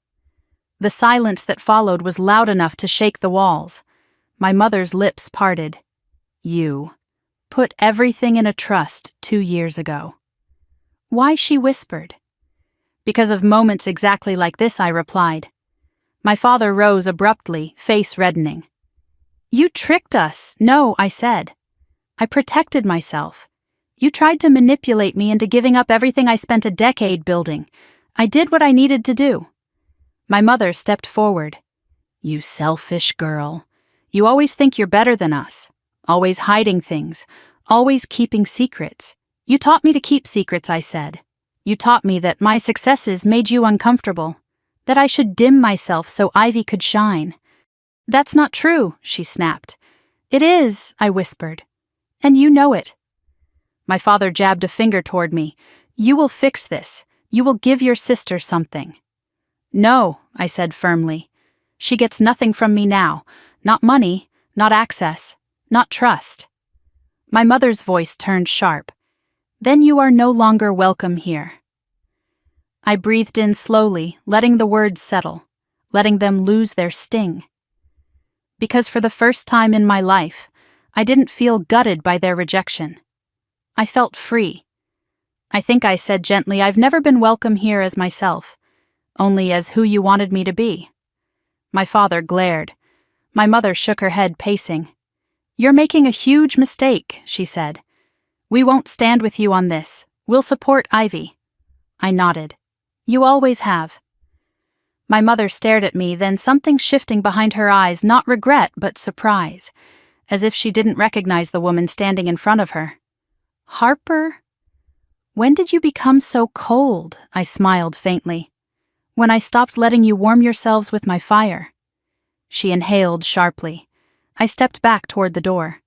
The silence that followed was loud enough to shake the walls. My mother's lips parted. You put everything in a trust 2 years ago. Why, she whispered. Because of moments exactly like this, I replied. My father rose abruptly, face reddening. You tricked us. No, I said. I protected myself. You tried to manipulate me into giving up everything I spent a decade building. I did what I needed to do. My mother stepped forward. You selfish girl. You always think you're better than us. Always hiding things. Always keeping secrets. You taught me to keep secrets, I said. You taught me that my successes made you uncomfortable. That I should dim myself so Ivy could shine. That's not true, she snapped. It is, I whispered. And you know it. My father jabbed a finger toward me. You will fix this. You will give your sister something. No, I said firmly. She gets nothing from me now. Not money, not access, not trust. My mother's voice turned sharp. Then you are no longer welcome here. I breathed in slowly, letting the words settle, letting them lose their sting. Because for the first time in my life, I didn't feel gutted by their rejection. I felt free. I think I said gently, I've never been welcome here as myself, only as who you wanted me to be. My father glared. My mother shook her head, pacing. You're making a huge mistake, she said. We won't stand with you on this. We'll support Ivy. I nodded. You always have. My mother stared at me, then something shifting behind her eyes, not regret but surprise, as if she didn't recognize the woman standing in front of her. Harper? When did you become so cold? I smiled faintly. When I stopped letting you warm yourselves with my fire. She inhaled sharply. I stepped back toward the door.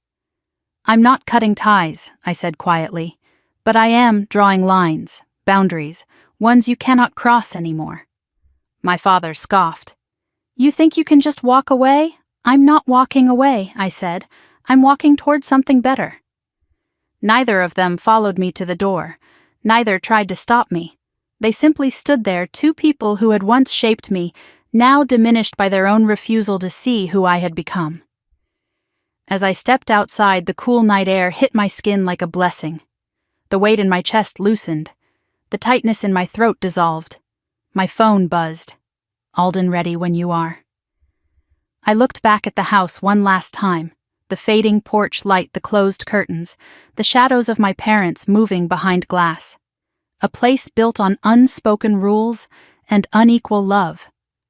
I'm not cutting ties, I said quietly, but I am drawing lines, boundaries, ones you cannot cross anymore. My father scoffed. You think you can just walk away? I'm not walking away, I said. I'm walking toward something better. Neither of them followed me to the door. Neither tried to stop me. They simply stood there, two people who had once shaped me, now diminished by their own refusal to see who I had become. As I stepped outside, the cool night air hit my skin like a blessing. The weight in my chest loosened. The tightness in my throat dissolved. My phone buzzed. Alden, ready when you are. I looked back at the house one last time, the fading porch light, the closed curtains, the shadows of my parents moving behind glass. A place built on unspoken rules and unequal love.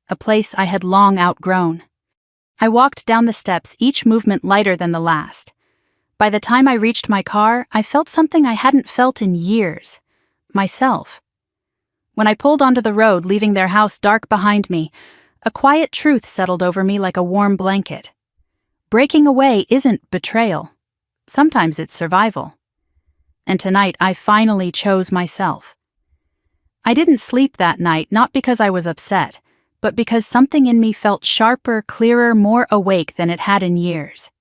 A place I had long outgrown. I walked down the steps, each movement lighter than the last. By the time I reached my car, I felt something I hadn't felt in years. Myself. When I pulled onto the road, leaving their house dark behind me, a quiet truth settled over me like a warm blanket. Breaking away isn't betrayal. Sometimes it's survival. And tonight, I finally chose myself. I didn't sleep that night, not because I was upset, but because something in me felt sharper, clearer, more awake than it had in years.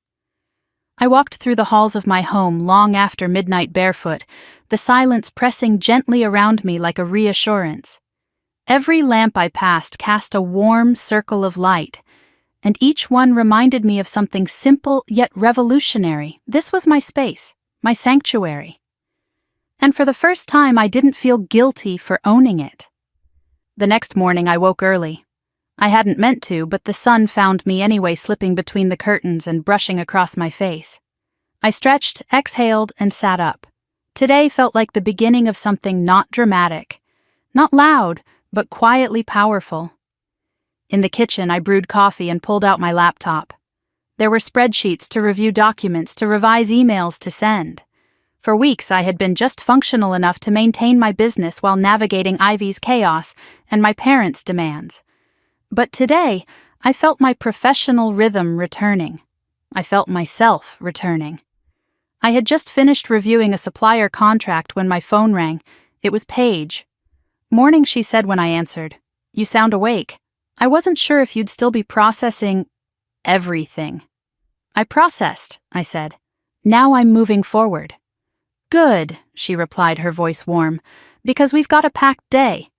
I walked through the halls of my home long after midnight barefoot, the silence pressing gently around me like a reassurance. Every lamp I passed cast a warm circle of light, and each one reminded me of something simple yet revolutionary. This was my space, my sanctuary. And for the first time, I didn't feel guilty for owning it. The next morning, I woke early. I hadn't meant to, but the sun found me anyway, slipping between the curtains and brushing across my face. I stretched, exhaled, and sat up. Today felt like the beginning of something not dramatic, not loud, but quietly powerful. In the kitchen, I brewed coffee and pulled out my laptop. There were spreadsheets to review, documents to revise, emails to send. For weeks, I had been just functional enough to maintain my business while navigating Ivy's chaos and my parents' demands. But today, I felt my professional rhythm returning. I felt myself returning. I had just finished reviewing a supplier contract when my phone rang. It was Paige. "Morning," she said when I answered. "You sound awake. I wasn't sure if you'd still be processing everything." "I processed," I said. "Now I'm moving forward." "Good," she replied, her voice warm, "because we've got a packed day."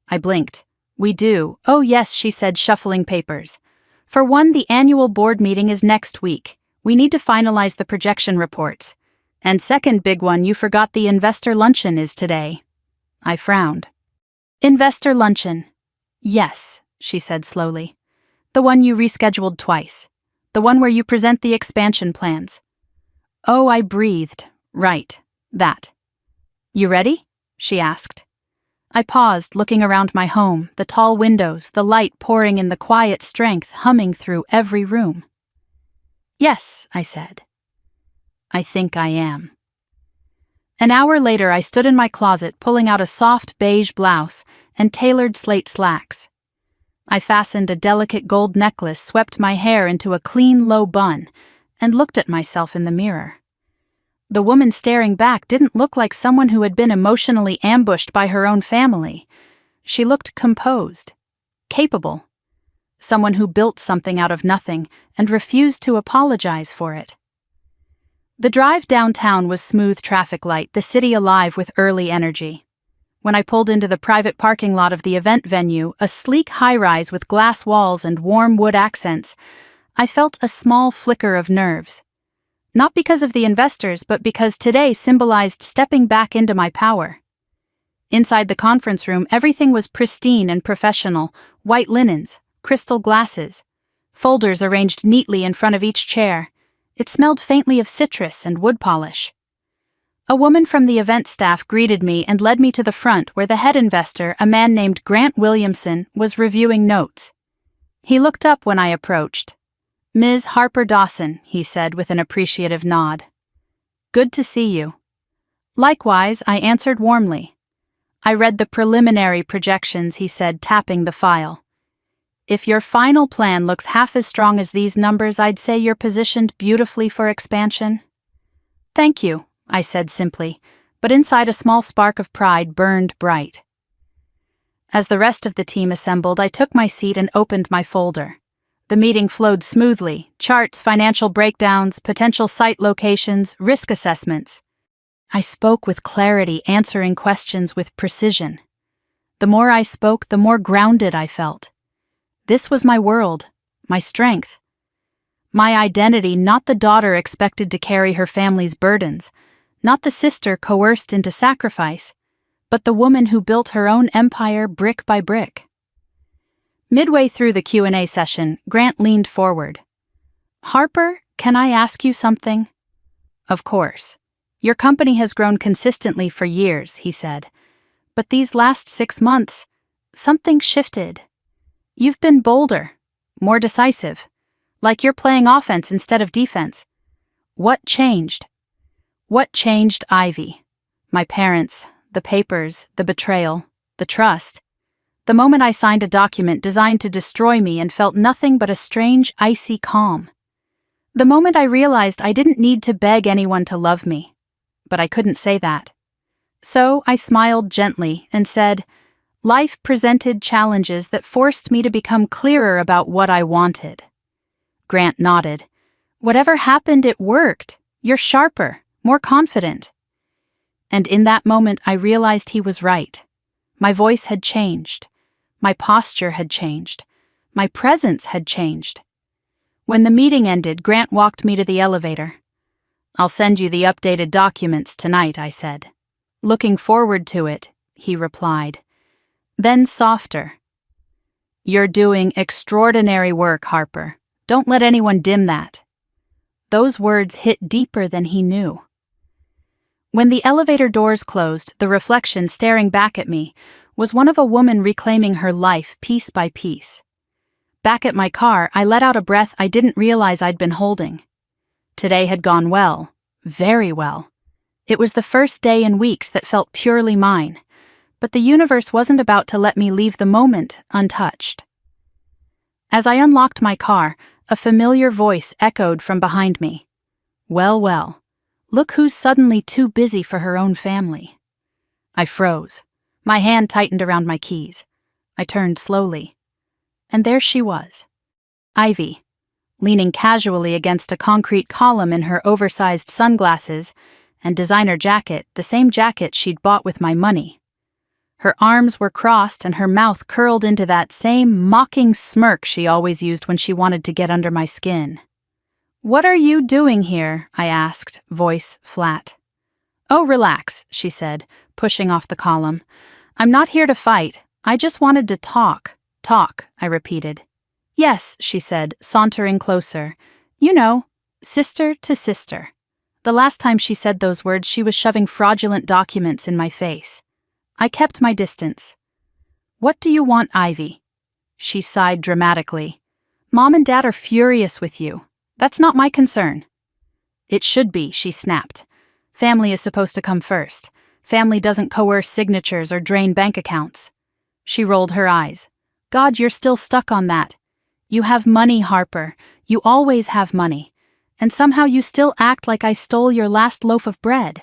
I blinked. "We do." "Oh yes," she said, shuffling papers. "For one, the annual board meeting is next week. We need to finalize the projection reports. And second big one, you forgot, the investor luncheon is today." I frowned. "Investor luncheon. Yes," she said slowly. "The one you rescheduled twice. The one where you present the expansion plans." "Oh," I breathed. "Right. That." "You ready?" she asked. I paused, looking around my home, the tall windows, the light pouring in, the quiet strength humming through every room. "Yes," I said. "I think I am." An hour later, I stood in my closet, pulling out a soft beige blouse and tailored slate slacks. I fastened a delicate gold necklace, swept my hair into a clean, low bun, and looked at myself in the mirror. The woman staring back didn't look like someone who had been emotionally ambushed by her own family. She looked composed, capable, someone who built something out of nothing and refused to apologize for it. The drive downtown was smooth traffic light, the city alive with early energy. When I pulled into the private parking lot of the event venue, a sleek high-rise with glass walls and warm wood accents, I felt a small flicker of nerves. Not because of the investors, but because today symbolized stepping back into my power. Inside the conference room, everything was pristine and professional: white linens, crystal glasses, folders arranged neatly in front of each chair. It smelled faintly of citrus and wood polish. A woman from the event staff greeted me and led me to the front, where the head investor, a man named Grant Williamson, was reviewing notes. He looked up when I approached. "Ms. Harper Dawson," he said with an appreciative nod. "Good to see you." "Likewise," I answered warmly. "I read the preliminary projections," he said, tapping the file. "If your final plan looks half as strong as these numbers, I'd say you're positioned beautifully for expansion." "Thank you," I said simply, but inside a small spark of pride burned bright. As the rest of the team assembled, I took my seat and opened my folder. The meeting flowed smoothly: charts, financial breakdowns, potential site locations, risk assessments. I spoke with clarity, answering questions with precision. The more I spoke, the more grounded I felt. This was my world, my strength. My identity, not the daughter expected to carry her family's burdens, not the sister coerced into sacrifice, but the woman who built her own empire brick by brick. Midway through the Q&A session, Grant leaned forward. "Harper, can I ask you something?" "Of course. Your company has grown consistently for years," he said. "But these last 6 months, something shifted. You've been bolder, more decisive, Like you're playing offense instead of defense. What changed? What changed Ivy? My parents, the papers, the betrayal, the trust. The moment I signed a document designed to destroy me and felt nothing but a strange, icy calm. The moment I realized I didn't need to beg anyone to love me. But I couldn't say that. So I smiled gently and said, life presented challenges that forced me to become clearer about what I wanted. Grant nodded. Whatever happened, it worked. You're sharper, more confident. And in that moment, I realized he was right. My voice had changed. My posture had changed. My presence had changed. When the meeting ended, Grant walked me to the elevator. I'll send you the updated documents tonight, I said. Looking forward to it, he replied. Then softer. You're doing extraordinary work, Harper. Don't let anyone dim that. Those words hit deeper than he knew. When the elevator doors closed, the reflection staring back at me was one of a woman reclaiming her life piece by piece. Back at my car, I let out a breath I didn't realize I'd been holding. Today had gone well, very well. It was the first day in weeks that felt purely mine, but the universe wasn't about to let me leave the moment untouched. As I unlocked my car, a familiar voice echoed from behind me. Well, well, look who's suddenly too busy for her own family. I froze. My hand tightened around my keys. I turned slowly. And there she was. Ivy, leaning casually against a concrete column in her oversized sunglasses and designer jacket, the same jacket she'd bought with my money. Her arms were crossed and her mouth curled into that same mocking smirk she always used when she wanted to get under my skin. "What are you doing here?" I asked, voice flat. "Oh, relax," she said, pushing off the column. "I'm not here to fight. I just wanted to talk." "Talk," I repeated. "Yes," she said, sauntering closer. "You know, sister to sister." The last time she said those words, she was shoving fraudulent documents in my face. I kept my distance. "What do you want, Ivy?" She sighed dramatically. "Mom and Dad are furious with you. That's not my concern." "It should be," she snapped. "Family is supposed to come first. Family doesn't coerce signatures or drain bank accounts." She rolled her eyes. "God, you're still stuck on that. You have money, Harper. You always have money. And somehow you still act like I stole your last loaf of bread."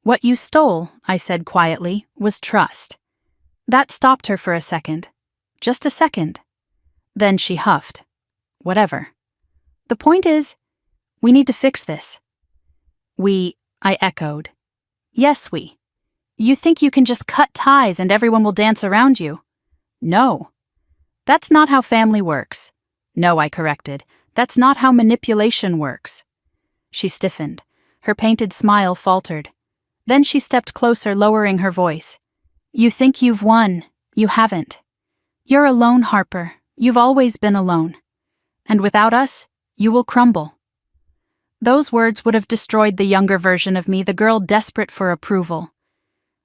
"What you stole," I said quietly, "was trust." That stopped her for a second. Just a second. Then she huffed. "Whatever. The point is, we need to fix this." "We," I echoed. "Yes, we. You think you can just cut ties and everyone will dance around you?" "No. That's not how family works." "No," I corrected. "That's not how manipulation works." She stiffened. Her painted smile faltered. Then she stepped closer, lowering her voice. "You think you've won. You haven't. You're alone, Harper. You've always been alone. And without us, you will crumble." Those words would have destroyed the younger version of me, the girl desperate for approval.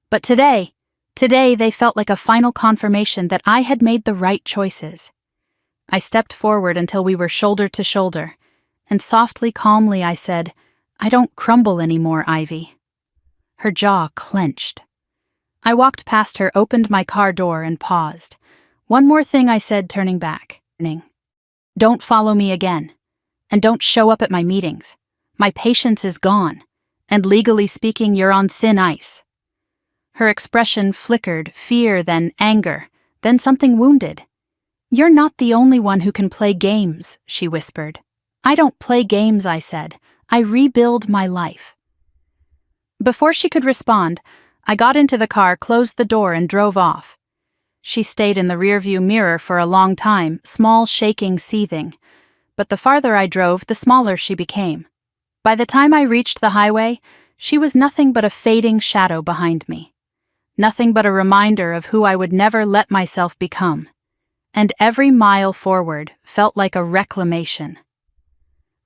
But today they felt like a final confirmation that I had made the right choices. I stepped forward until we were shoulder to shoulder, and softly, calmly I said, "I don't crumble anymore, Ivy." Her jaw clenched. I walked past her, opened my car door, and paused. "One more thing," I said, turning back. "Don't follow me again. And don't show up at my meetings. My patience is gone. And legally speaking, you're on thin ice." Her expression flickered, fear, then anger, then something wounded. "You're not the only one who can play games," she whispered. "I don't play games," I said. "I rebuild my life." Before she could respond, I got into the car, closed the door, and drove off. She stayed in the rearview mirror for a long time, small, shaking, seething. But the farther I drove, the smaller she became. By the time I reached the highway, she was nothing but a fading shadow behind me. Nothing but a reminder of who I would never let myself become. And every mile forward felt like a reclamation.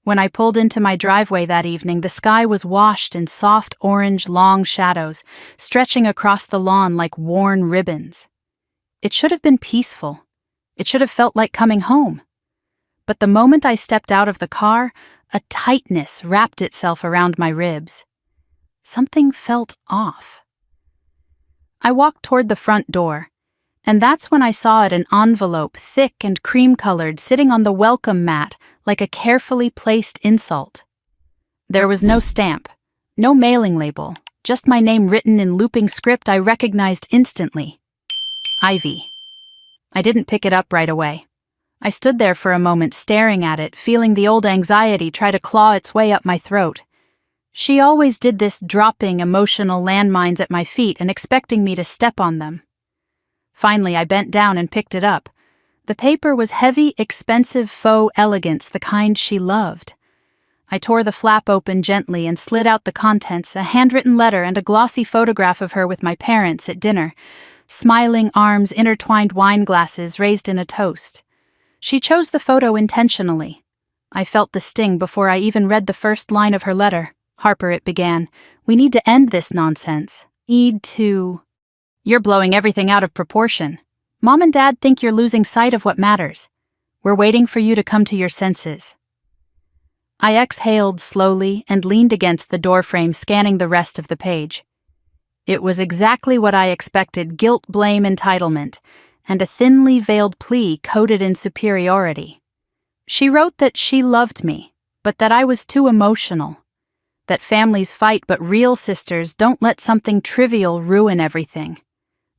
When I pulled into my driveway that evening, the sky was washed in soft orange long shadows, stretching across the lawn like worn ribbons. It should have been peaceful. It should have felt like coming home. but the moment I stepped out of the car, a tightness wrapped itself around my ribs. Something felt off. I walked toward the front door, and that's when I saw it, an envelope, thick and cream-colored, sitting on the welcome mat like a carefully placed insult. There was no stamp, no mailing label, just my name written in looping script I recognized instantly. Ivy. I didn't pick it up right away. I stood there for a moment staring at it, feeling the old anxiety try to claw its way up my throat. She always did this, dropping emotional landmines at my feet and expecting me to step on them. Finally, I bent down and picked it up. The paper was heavy, expensive faux elegance, the kind she loved. I tore the flap open gently and slid out the contents, a handwritten letter and a glossy photograph of her with my parents at dinner, smiling arms, intertwined wine glasses raised in a toast. She chose the photo intentionally. I felt the sting before I even read the first line of her letter. "Harper," it began, "we need to end this nonsense. Need to... You're blowing everything out of proportion. Mom and Dad think you're losing sight of what matters. We're waiting for you to come to your senses." I exhaled slowly and leaned against the doorframe, scanning the rest of the page. It was exactly what I expected: guilt, blame, entitlement, and a thinly veiled plea coded in superiority. She wrote that she loved me, but that I was too emotional. That families fight, but real sisters don't let something trivial ruin everything.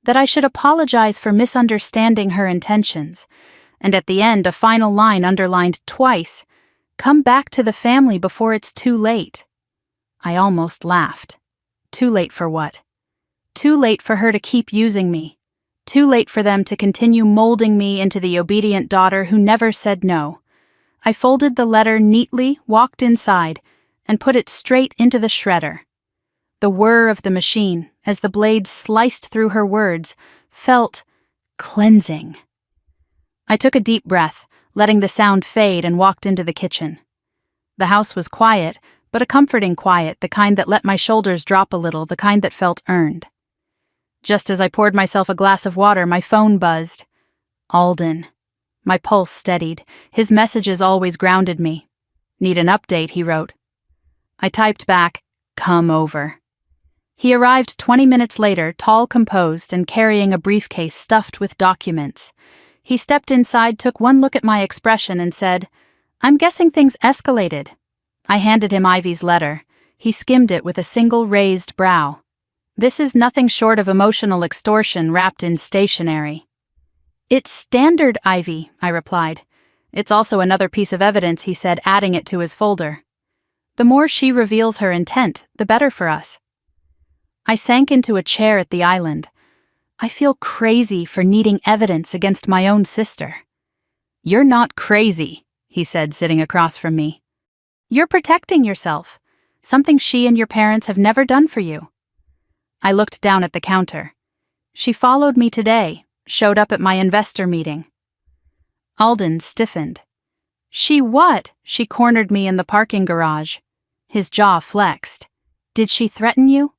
That I should apologize for misunderstanding her intentions. And at the end, a final line underlined twice: "Come back to the family before it's too late." I almost laughed. Too late for what? Too late for her to keep using me. Too late for them to continue molding me into the obedient daughter who never said no. I folded the letter neatly, walked inside, and put it straight into the shredder. The whir of the machine, as the blades sliced through her words, felt cleansing. I took a deep breath, letting the sound fade, and walked into the kitchen. The house was quiet, but a comforting quiet, the kind that let my shoulders drop a little, the kind that felt earned. Just as I poured myself a glass of water, my phone buzzed. Alden. My pulse steadied. His messages always grounded me. "Need an update," he wrote. I typed back, "Come over." He arrived 20 minutes later, tall, composed, and carrying a briefcase stuffed with documents. He stepped inside, took one look at my expression, and said, "I'm guessing things escalated." I handed him Ivy's letter. He skimmed it with a single raised brow. "This is nothing short of emotional extortion wrapped in stationery." "It's standard, Ivy," I replied. "It's also another piece of evidence," he said, adding it to his folder. "The more she reveals her intent, the better for us." I sank into a chair at the island. I feel crazy for needing evidence against my own sister. "You're not crazy," he said, sitting across from me. "You're protecting yourself, something she and your parents have never done for you." I looked down at the counter. She followed me today, showed up at my investor meeting. Alden stiffened. "She what?" She cornered me in the parking garage. His jaw flexed. "Did she threaten you?"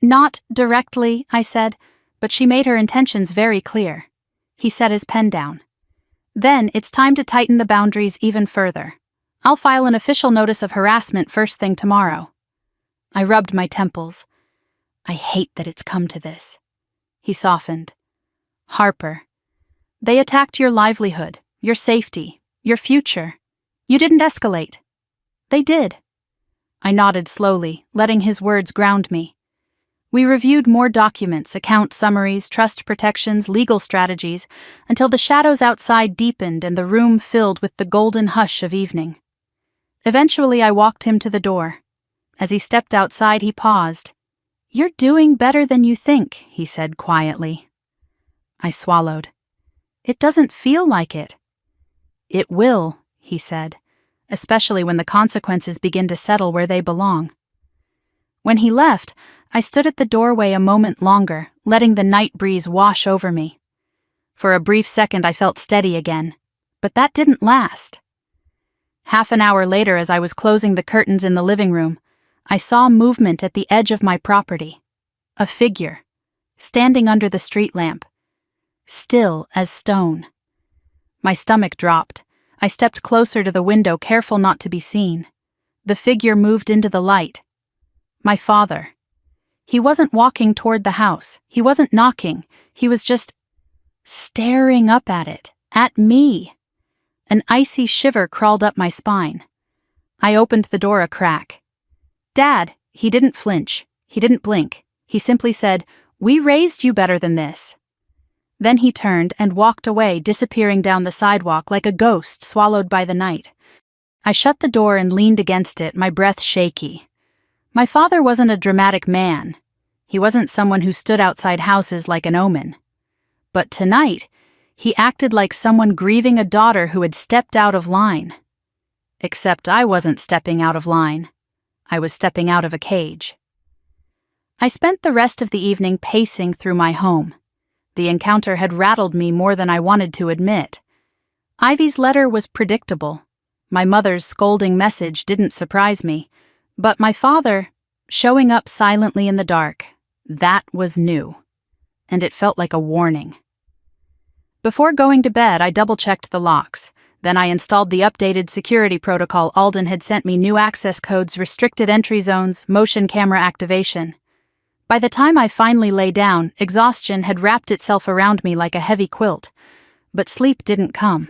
"Not directly," I said, "but she made her intentions very clear." He set his pen down. "Then it's time to tighten the boundaries even further. I'll file an official notice of harassment first thing tomorrow." I rubbed my temples. "I hate that it's come to this." He softened. "Harper, they attacked your livelihood, your safety, your future. You didn't escalate. They did." I nodded slowly, letting his words ground me. We reviewed more documents, account summaries, trust protections, legal strategies, until the shadows outside deepened and the room filled with the golden hush of evening. Eventually, I walked him to the door. As he stepped outside, he paused. "You're doing better than you think," he said quietly. I swallowed. "It doesn't feel like it." "It will," he said, "especially when the consequences begin to settle where they belong." When he left, I stood at the doorway a moment longer, letting the night breeze wash over me. For a brief second I felt steady again, but that didn't last. Half an hour later, as I was closing the curtains in the living room, I saw movement at the edge of my property. A figure, standing under the street lamp, still as stone. My stomach dropped. I stepped closer to the window, careful not to be seen. The figure moved into the light. My father. He wasn't walking toward the house. He wasn't knocking. He was just staring up at it, at me. An icy shiver crawled up my spine. I opened the door a crack. "Dad," he didn't flinch. He didn't blink. He simply said, "We raised you better than this." Then he turned and walked away, disappearing down the sidewalk like a ghost swallowed by the night. I shut the door and leaned against it, my breath shaky. My father wasn't a dramatic man. He wasn't someone who stood outside houses like an omen. But tonight, he acted like someone grieving a daughter who had stepped out of line. Except I wasn't stepping out of line. I was stepping out of a cage. I spent the rest of the evening pacing through my home. The encounter had rattled me more than I wanted to admit. Ivy's letter was predictable. My mother's scolding message didn't surprise me. But my father, showing up silently in the dark, that was new. And it felt like a warning. Before going to bed, I double-checked the locks. Then I installed the updated security protocol Alden had sent me: new access codes, restricted entry zones, motion camera activation. By the time I finally lay down, exhaustion had wrapped itself around me like a heavy quilt. But sleep didn't come.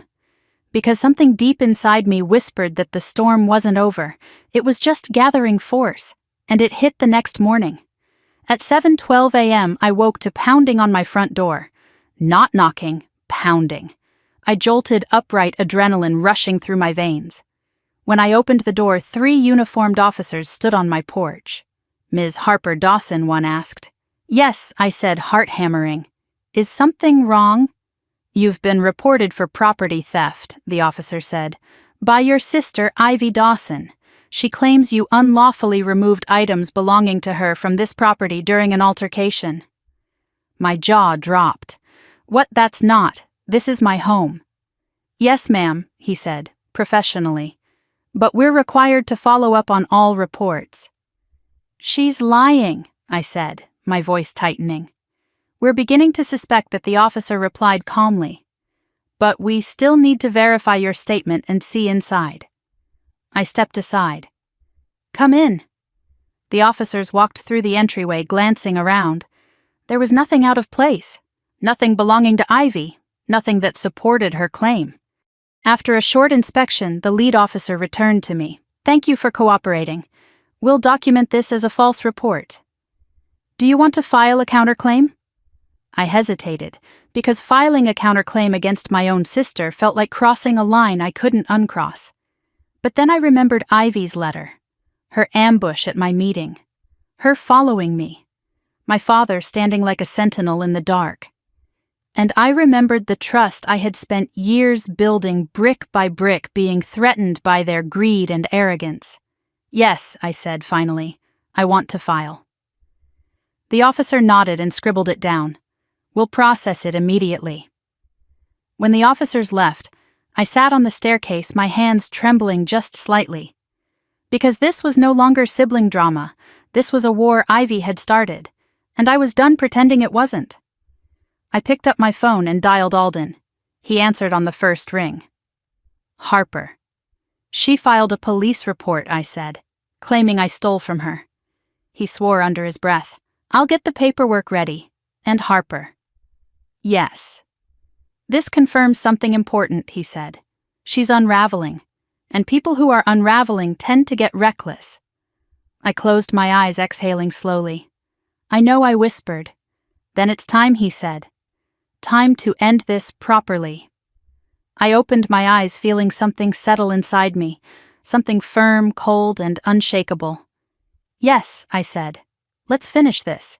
Because something deep inside me whispered that the storm wasn't over. It was just gathering force, and it hit the next morning. At 7:12 a.m., I woke to pounding on my front door. Not knocking, pounding. I jolted upright, adrenaline rushing through my veins. When I opened the door, 3 uniformed officers stood on my porch. "Ms. Harper Dawson," one asked. "Yes," I said, heart hammering. "Is something wrong?" "You've been reported for property theft," the officer said, "by your sister, Ivy Dawson. She claims you unlawfully removed items belonging to her from this property during an altercation." My jaw dropped. "What? That's not. This is my home." "Yes, ma'am," he said, professionally. "But we're required to follow up on all reports." "She's lying," I said, my voice tightening. "We're beginning to suspect that," the officer replied calmly. "But we still need to verify your statement and see inside." I stepped aside. "Come in." The officers walked through the entryway, glancing around. There was nothing out of place, nothing belonging to Ivy, nothing that supported her claim. After a short inspection, the lead officer returned to me. "Thank you for cooperating. We'll document this as a false report. Do you want to file a counterclaim?" I hesitated, because filing a counterclaim against my own sister felt like crossing a line I couldn't uncross. But then I remembered Ivy's letter, her ambush at my meeting, her following me, my father standing like a sentinel in the dark. And I remembered the trust I had spent years building, brick by brick, being threatened by their greed and arrogance. "Yes," I said finally, "I want to file." The officer nodded and scribbled it down. "We'll process it immediately." When the officers left, I sat on the staircase, my hands trembling just slightly. Because this was no longer sibling drama, this was a war Ivy had started, and I was done pretending it wasn't. I picked up my phone and dialed Alden. He answered on the first ring. "Harper. She filed a police report," I said, "claiming I stole from her." He swore under his breath. "I'll get the paperwork ready. And Harper." "Yes." "This confirms something important," he said. "She's unraveling, and people who are unraveling tend to get reckless." I closed my eyes, exhaling slowly. "I know," I whispered. "Then it's time," he said. "Time to end this properly." I opened my eyes, feeling something settle inside me, something firm, cold, and unshakable. "Yes," I said. "Let's finish this."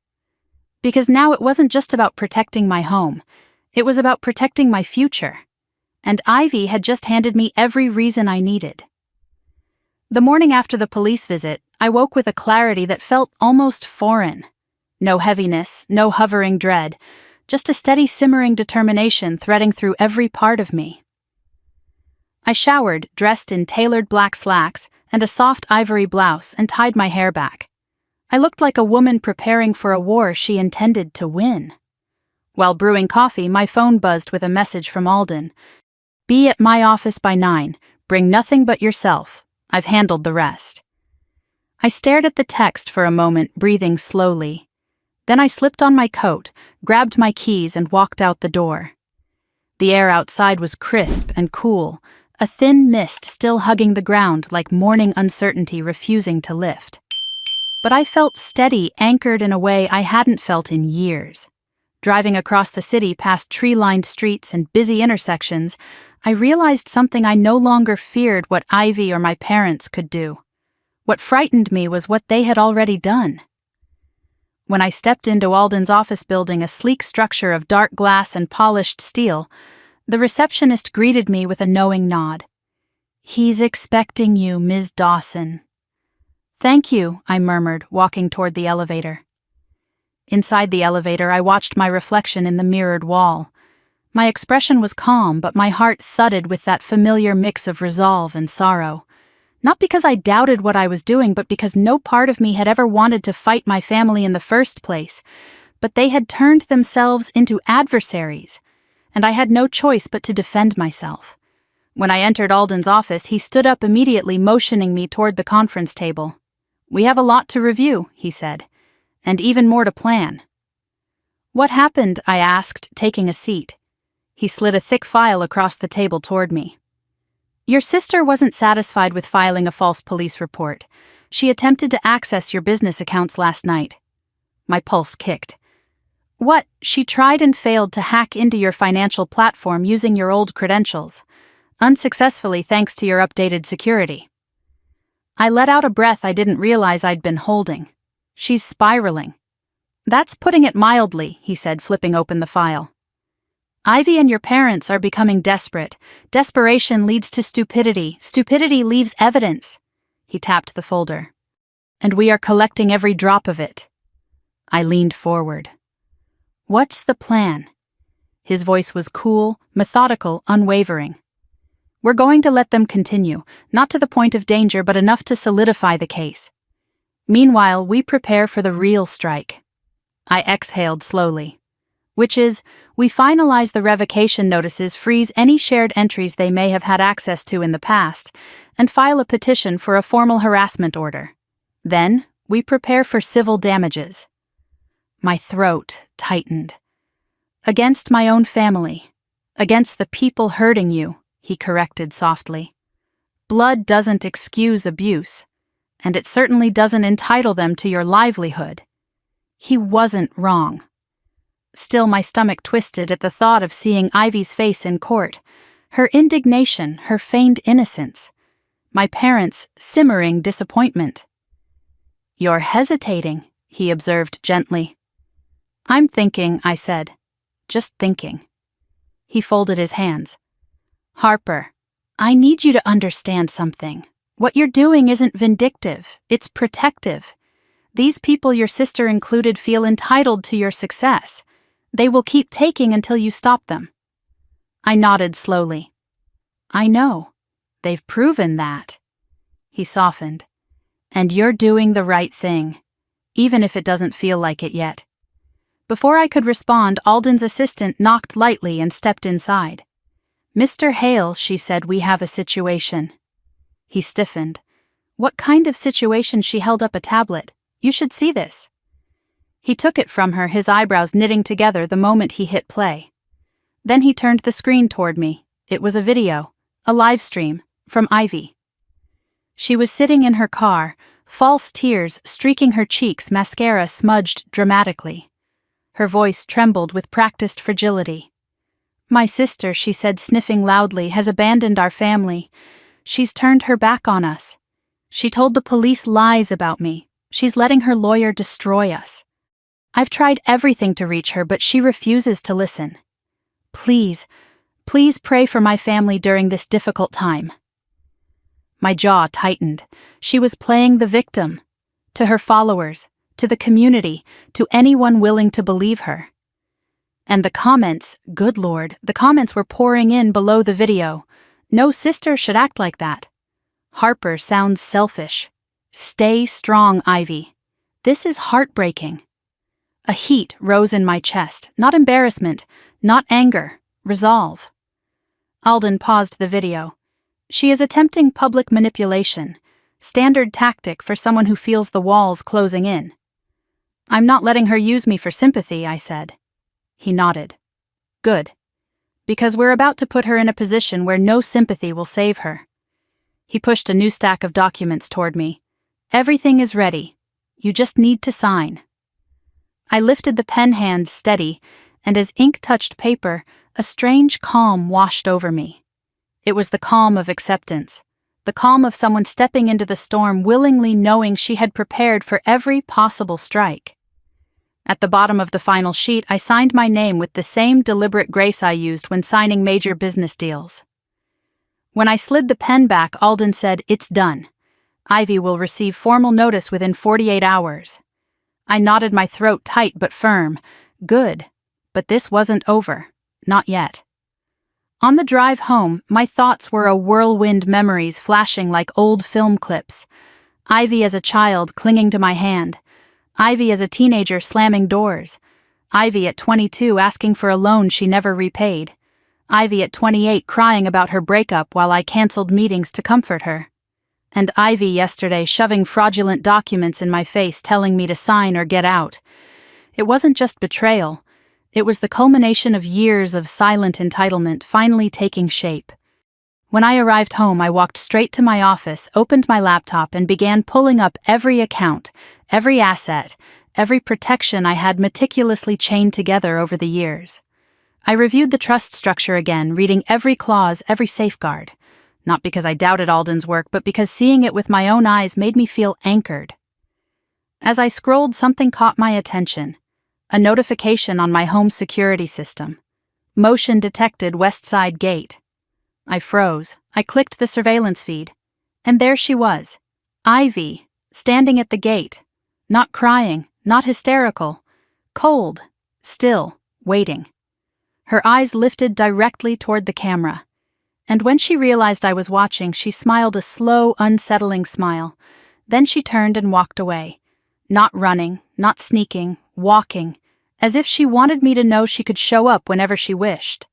Because now it wasn't just about protecting my home. It was about protecting my future. And Ivy had just handed me every reason I needed. The morning after the police visit, I woke with a clarity that felt almost foreign. No heaviness, no hovering dread, just a steady simmering determination threading through every part of me. I showered, dressed in tailored black slacks and a soft ivory blouse, and tied my hair back. I looked like a woman preparing for a war she intended to win. While brewing coffee, my phone buzzed with a message from Alden. Be at my office by 9. Bring nothing but yourself. I've handled the rest. I stared at the text for a moment, breathing slowly. Then I slipped on my coat, grabbed my keys, and walked out the door. The air outside was crisp and cool, a thin mist still hugging the ground like morning uncertainty refusing to lift. But I felt steady, anchored in a way I hadn't felt in years. Driving across the city past tree-lined streets and busy intersections, I realized something I no longer feared what Ivy or my parents could do. What frightened me was what they had already done. When I stepped into Alden's office building, a sleek structure of dark glass and polished steel, the receptionist greeted me with a knowing nod. "He's expecting you, Ms. Dawson." "Thank you," I murmured, walking toward the elevator. Inside the elevator, I watched my reflection in the mirrored wall. My expression was calm, but my heart thudded with that familiar mix of resolve and sorrow. Not because I doubted what I was doing, but because no part of me had ever wanted to fight my family in the first place. But they had turned themselves into adversaries, and I had no choice but to defend myself. When I entered Alden's office, he stood up immediately, motioning me toward the conference table. "We have a lot to review," he said, "and even more to plan." "What happened?" I asked, taking a seat. He slid a thick file across the table toward me. "Your sister wasn't satisfied with filing a false police report. She attempted to access your business accounts last night." My pulse kicked. "What? She tried and failed to hack into your financial platform using your old credentials. Unsuccessfully, thanks to your updated security." I let out a breath I didn't realize I'd been holding. "She's spiraling." "That's putting it mildly," he said, flipping open the file. "Ivy and your parents are becoming desperate. Desperation leads to stupidity. Stupidity leaves evidence." He tapped the folder. "And we are collecting every drop of it." I leaned forward. "What's the plan?" His voice was cool, methodical, unwavering. "We're going to let them continue, not to the point of danger, but enough to solidify the case. Meanwhile, we prepare for the real strike." I exhaled slowly. "Which is, we finalize the revocation notices, freeze any shared entries they may have had access to in the past, and file a petition for a formal harassment order. Then, we prepare for civil damages." My throat tightened. "Against my own family. Against the people hurting you," he corrected softly. "Blood doesn't excuse abuse, and it certainly doesn't entitle them to your livelihood." He wasn't wrong. Still, my stomach twisted at the thought of seeing Ivy's face in court, her indignation, her feigned innocence, my parents' simmering disappointment. "You're hesitating," he observed gently. "I'm thinking," I said. "Just thinking." He folded his hands. "Harper, I need you to understand something. What you're doing isn't vindictive, it's protective. These people, your sister included, feel entitled to your success. They will keep taking until you stop them." I nodded slowly. "I know. They've proven that." He softened. "And you're doing the right thing, even if it doesn't feel like it yet." Before I could respond, Alden's assistant knocked lightly and stepped inside. "Mr. Hale," she said, "we have a situation." He stiffened. "What kind of situation?" She held up a tablet. "You should see this." He took it from her, his eyebrows knitting together the moment he hit play. Then he turned the screen toward me. It was a video, a live stream, from Ivy. She was sitting in her car, false tears streaking her cheeks, mascara smudged dramatically. Her voice trembled with practiced fragility. "My sister," she said, sniffing loudly, "has abandoned our family. She's turned her back on us. She told the police lies about me. She's letting her lawyer destroy us. I've tried everything to reach her, but she refuses to listen. Please, please pray for my family during this difficult time." My jaw tightened. She was playing the victim. To her followers, to the community, to anyone willing to believe her. And the comments, good Lord, the comments were pouring in below the video. "No sister should act like that. Harper sounds selfish. Stay strong, Ivy. This is heartbreaking." A heat rose in my chest, not embarrassment, not anger, resolve. Alden paused the video. She is attempting public manipulation, standard tactic for someone who feels the walls closing in. I'm not letting her use me for sympathy, I said. He nodded. Good. Because we're about to put her in a position where no sympathy will save her. He pushed a new stack of documents toward me. Everything is ready. You just need to sign. I lifted the pen hand steady, and as ink touched paper, a strange calm washed over me. It was the calm of acceptance, the calm of someone stepping into the storm willingly knowing she had prepared for every possible strike. At the bottom of the final sheet, I signed my name with the same deliberate grace I used when signing major business deals. When I slid the pen back, Alden said, "It's done. Ivy will receive formal notice within 48 hours. I knotted my throat tight but firm. Good. But this wasn't over. Not yet. On the drive home, my thoughts were a whirlwind, memories flashing like old film clips. Ivy as a child clinging to my hand. Ivy as a teenager slamming doors. Ivy at 22 asking for a loan she never repaid. Ivy at 28 crying about her breakup while I canceled meetings to comfort her. And Ivy yesterday shoving fraudulent documents in my face telling me to sign or get out. It wasn't just betrayal. It was the culmination of years of silent entitlement finally taking shape. When I arrived home, I walked straight to my office, opened my laptop, and began pulling up every account, every asset, every protection I had meticulously chained together over the years. I reviewed the trust structure again, reading every clause, every safeguard. Not because I doubted Alden's work, but because seeing it with my own eyes made me feel anchored. As I scrolled, something caught my attention. A notification on my home security system. Motion detected West Side Gate. I froze. I clicked the surveillance feed. And there she was. Ivy, standing at the gate. Not crying, not hysterical. Cold, still, waiting. Her eyes lifted directly toward the camera. And when she realized I was watching, she smiled a slow, unsettling smile. Then she turned and walked away. Not running, not sneaking, walking, as if she wanted me to know she could show up whenever she wished.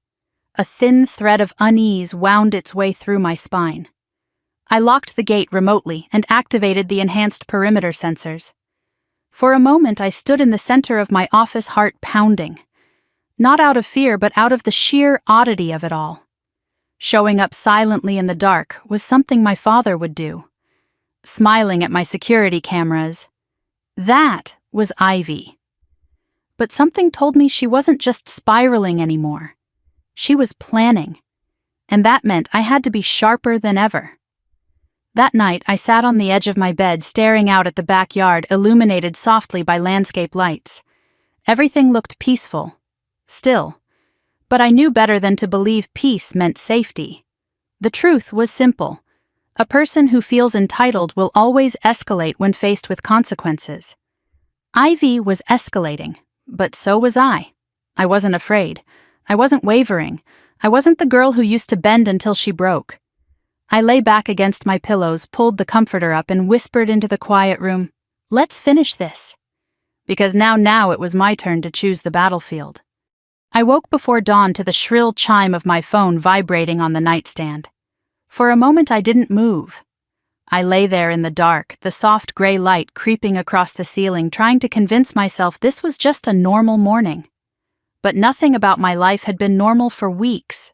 A thin thread of unease wound its way through my spine. I locked the gate remotely and activated the enhanced perimeter sensors. For a moment, I stood in the center of my office, heart pounding. Not out of fear, but out of the sheer oddity of it all. Showing up silently in the dark was something my father would do. Smiling at my security cameras. That was Ivy. But something told me she wasn't just spiraling anymore. She was planning. And that meant I had to be sharper than ever. That night, I sat on the edge of my bed staring out at the backyard illuminated softly by landscape lights. Everything looked peaceful. Still. But I knew better than to believe peace meant safety. The truth was simple. A person who feels entitled will always escalate when faced with consequences. Ivy was escalating, but so was I. I wasn't afraid. I wasn't wavering. I wasn't the girl who used to bend until she broke. I lay back against my pillows, pulled the comforter up, and whispered into the quiet room, "Let's finish this." Because now it was my turn to choose the battlefield. I woke before dawn to the shrill chime of my phone vibrating on the nightstand. For a moment I didn't move. I lay there in the dark, the soft gray light creeping across the ceiling, trying to convince myself this was just a normal morning. But nothing about my life had been normal for weeks.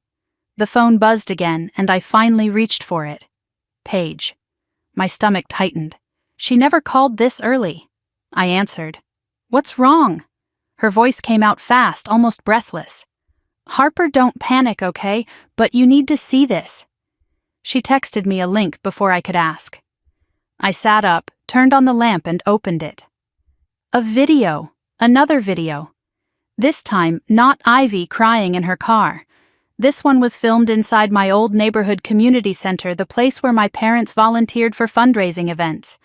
The phone buzzed again, and I finally reached for it. Paige. My stomach tightened. She never called this early. I answered. "What's wrong?" Her voice came out fast, almost breathless. "Harper, don't panic, okay? But you need to see this." She texted me a link before I could ask. I sat up, turned on the lamp, and opened it. A video. Another video. This time, not Ivy crying in her car. This one was filmed inside my old neighborhood community center, the place where my parents volunteered for fundraising events.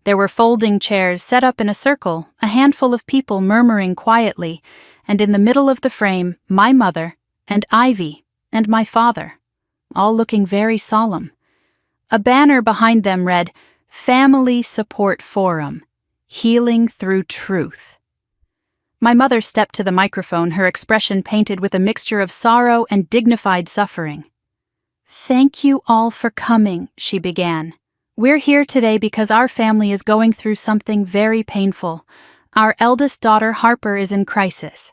There were folding chairs set up in a circle, a handful of people murmuring quietly, and in the middle of the frame, my mother, and Ivy, and my father, all looking very solemn. A banner behind them read, "Family Support Forum, Healing Through Truth." My mother stepped to the microphone, her expression painted with a mixture of sorrow and dignified suffering. Thank you all for coming, she began. We're here today because our family is going through something very painful. Our eldest daughter, Harper, is in crisis.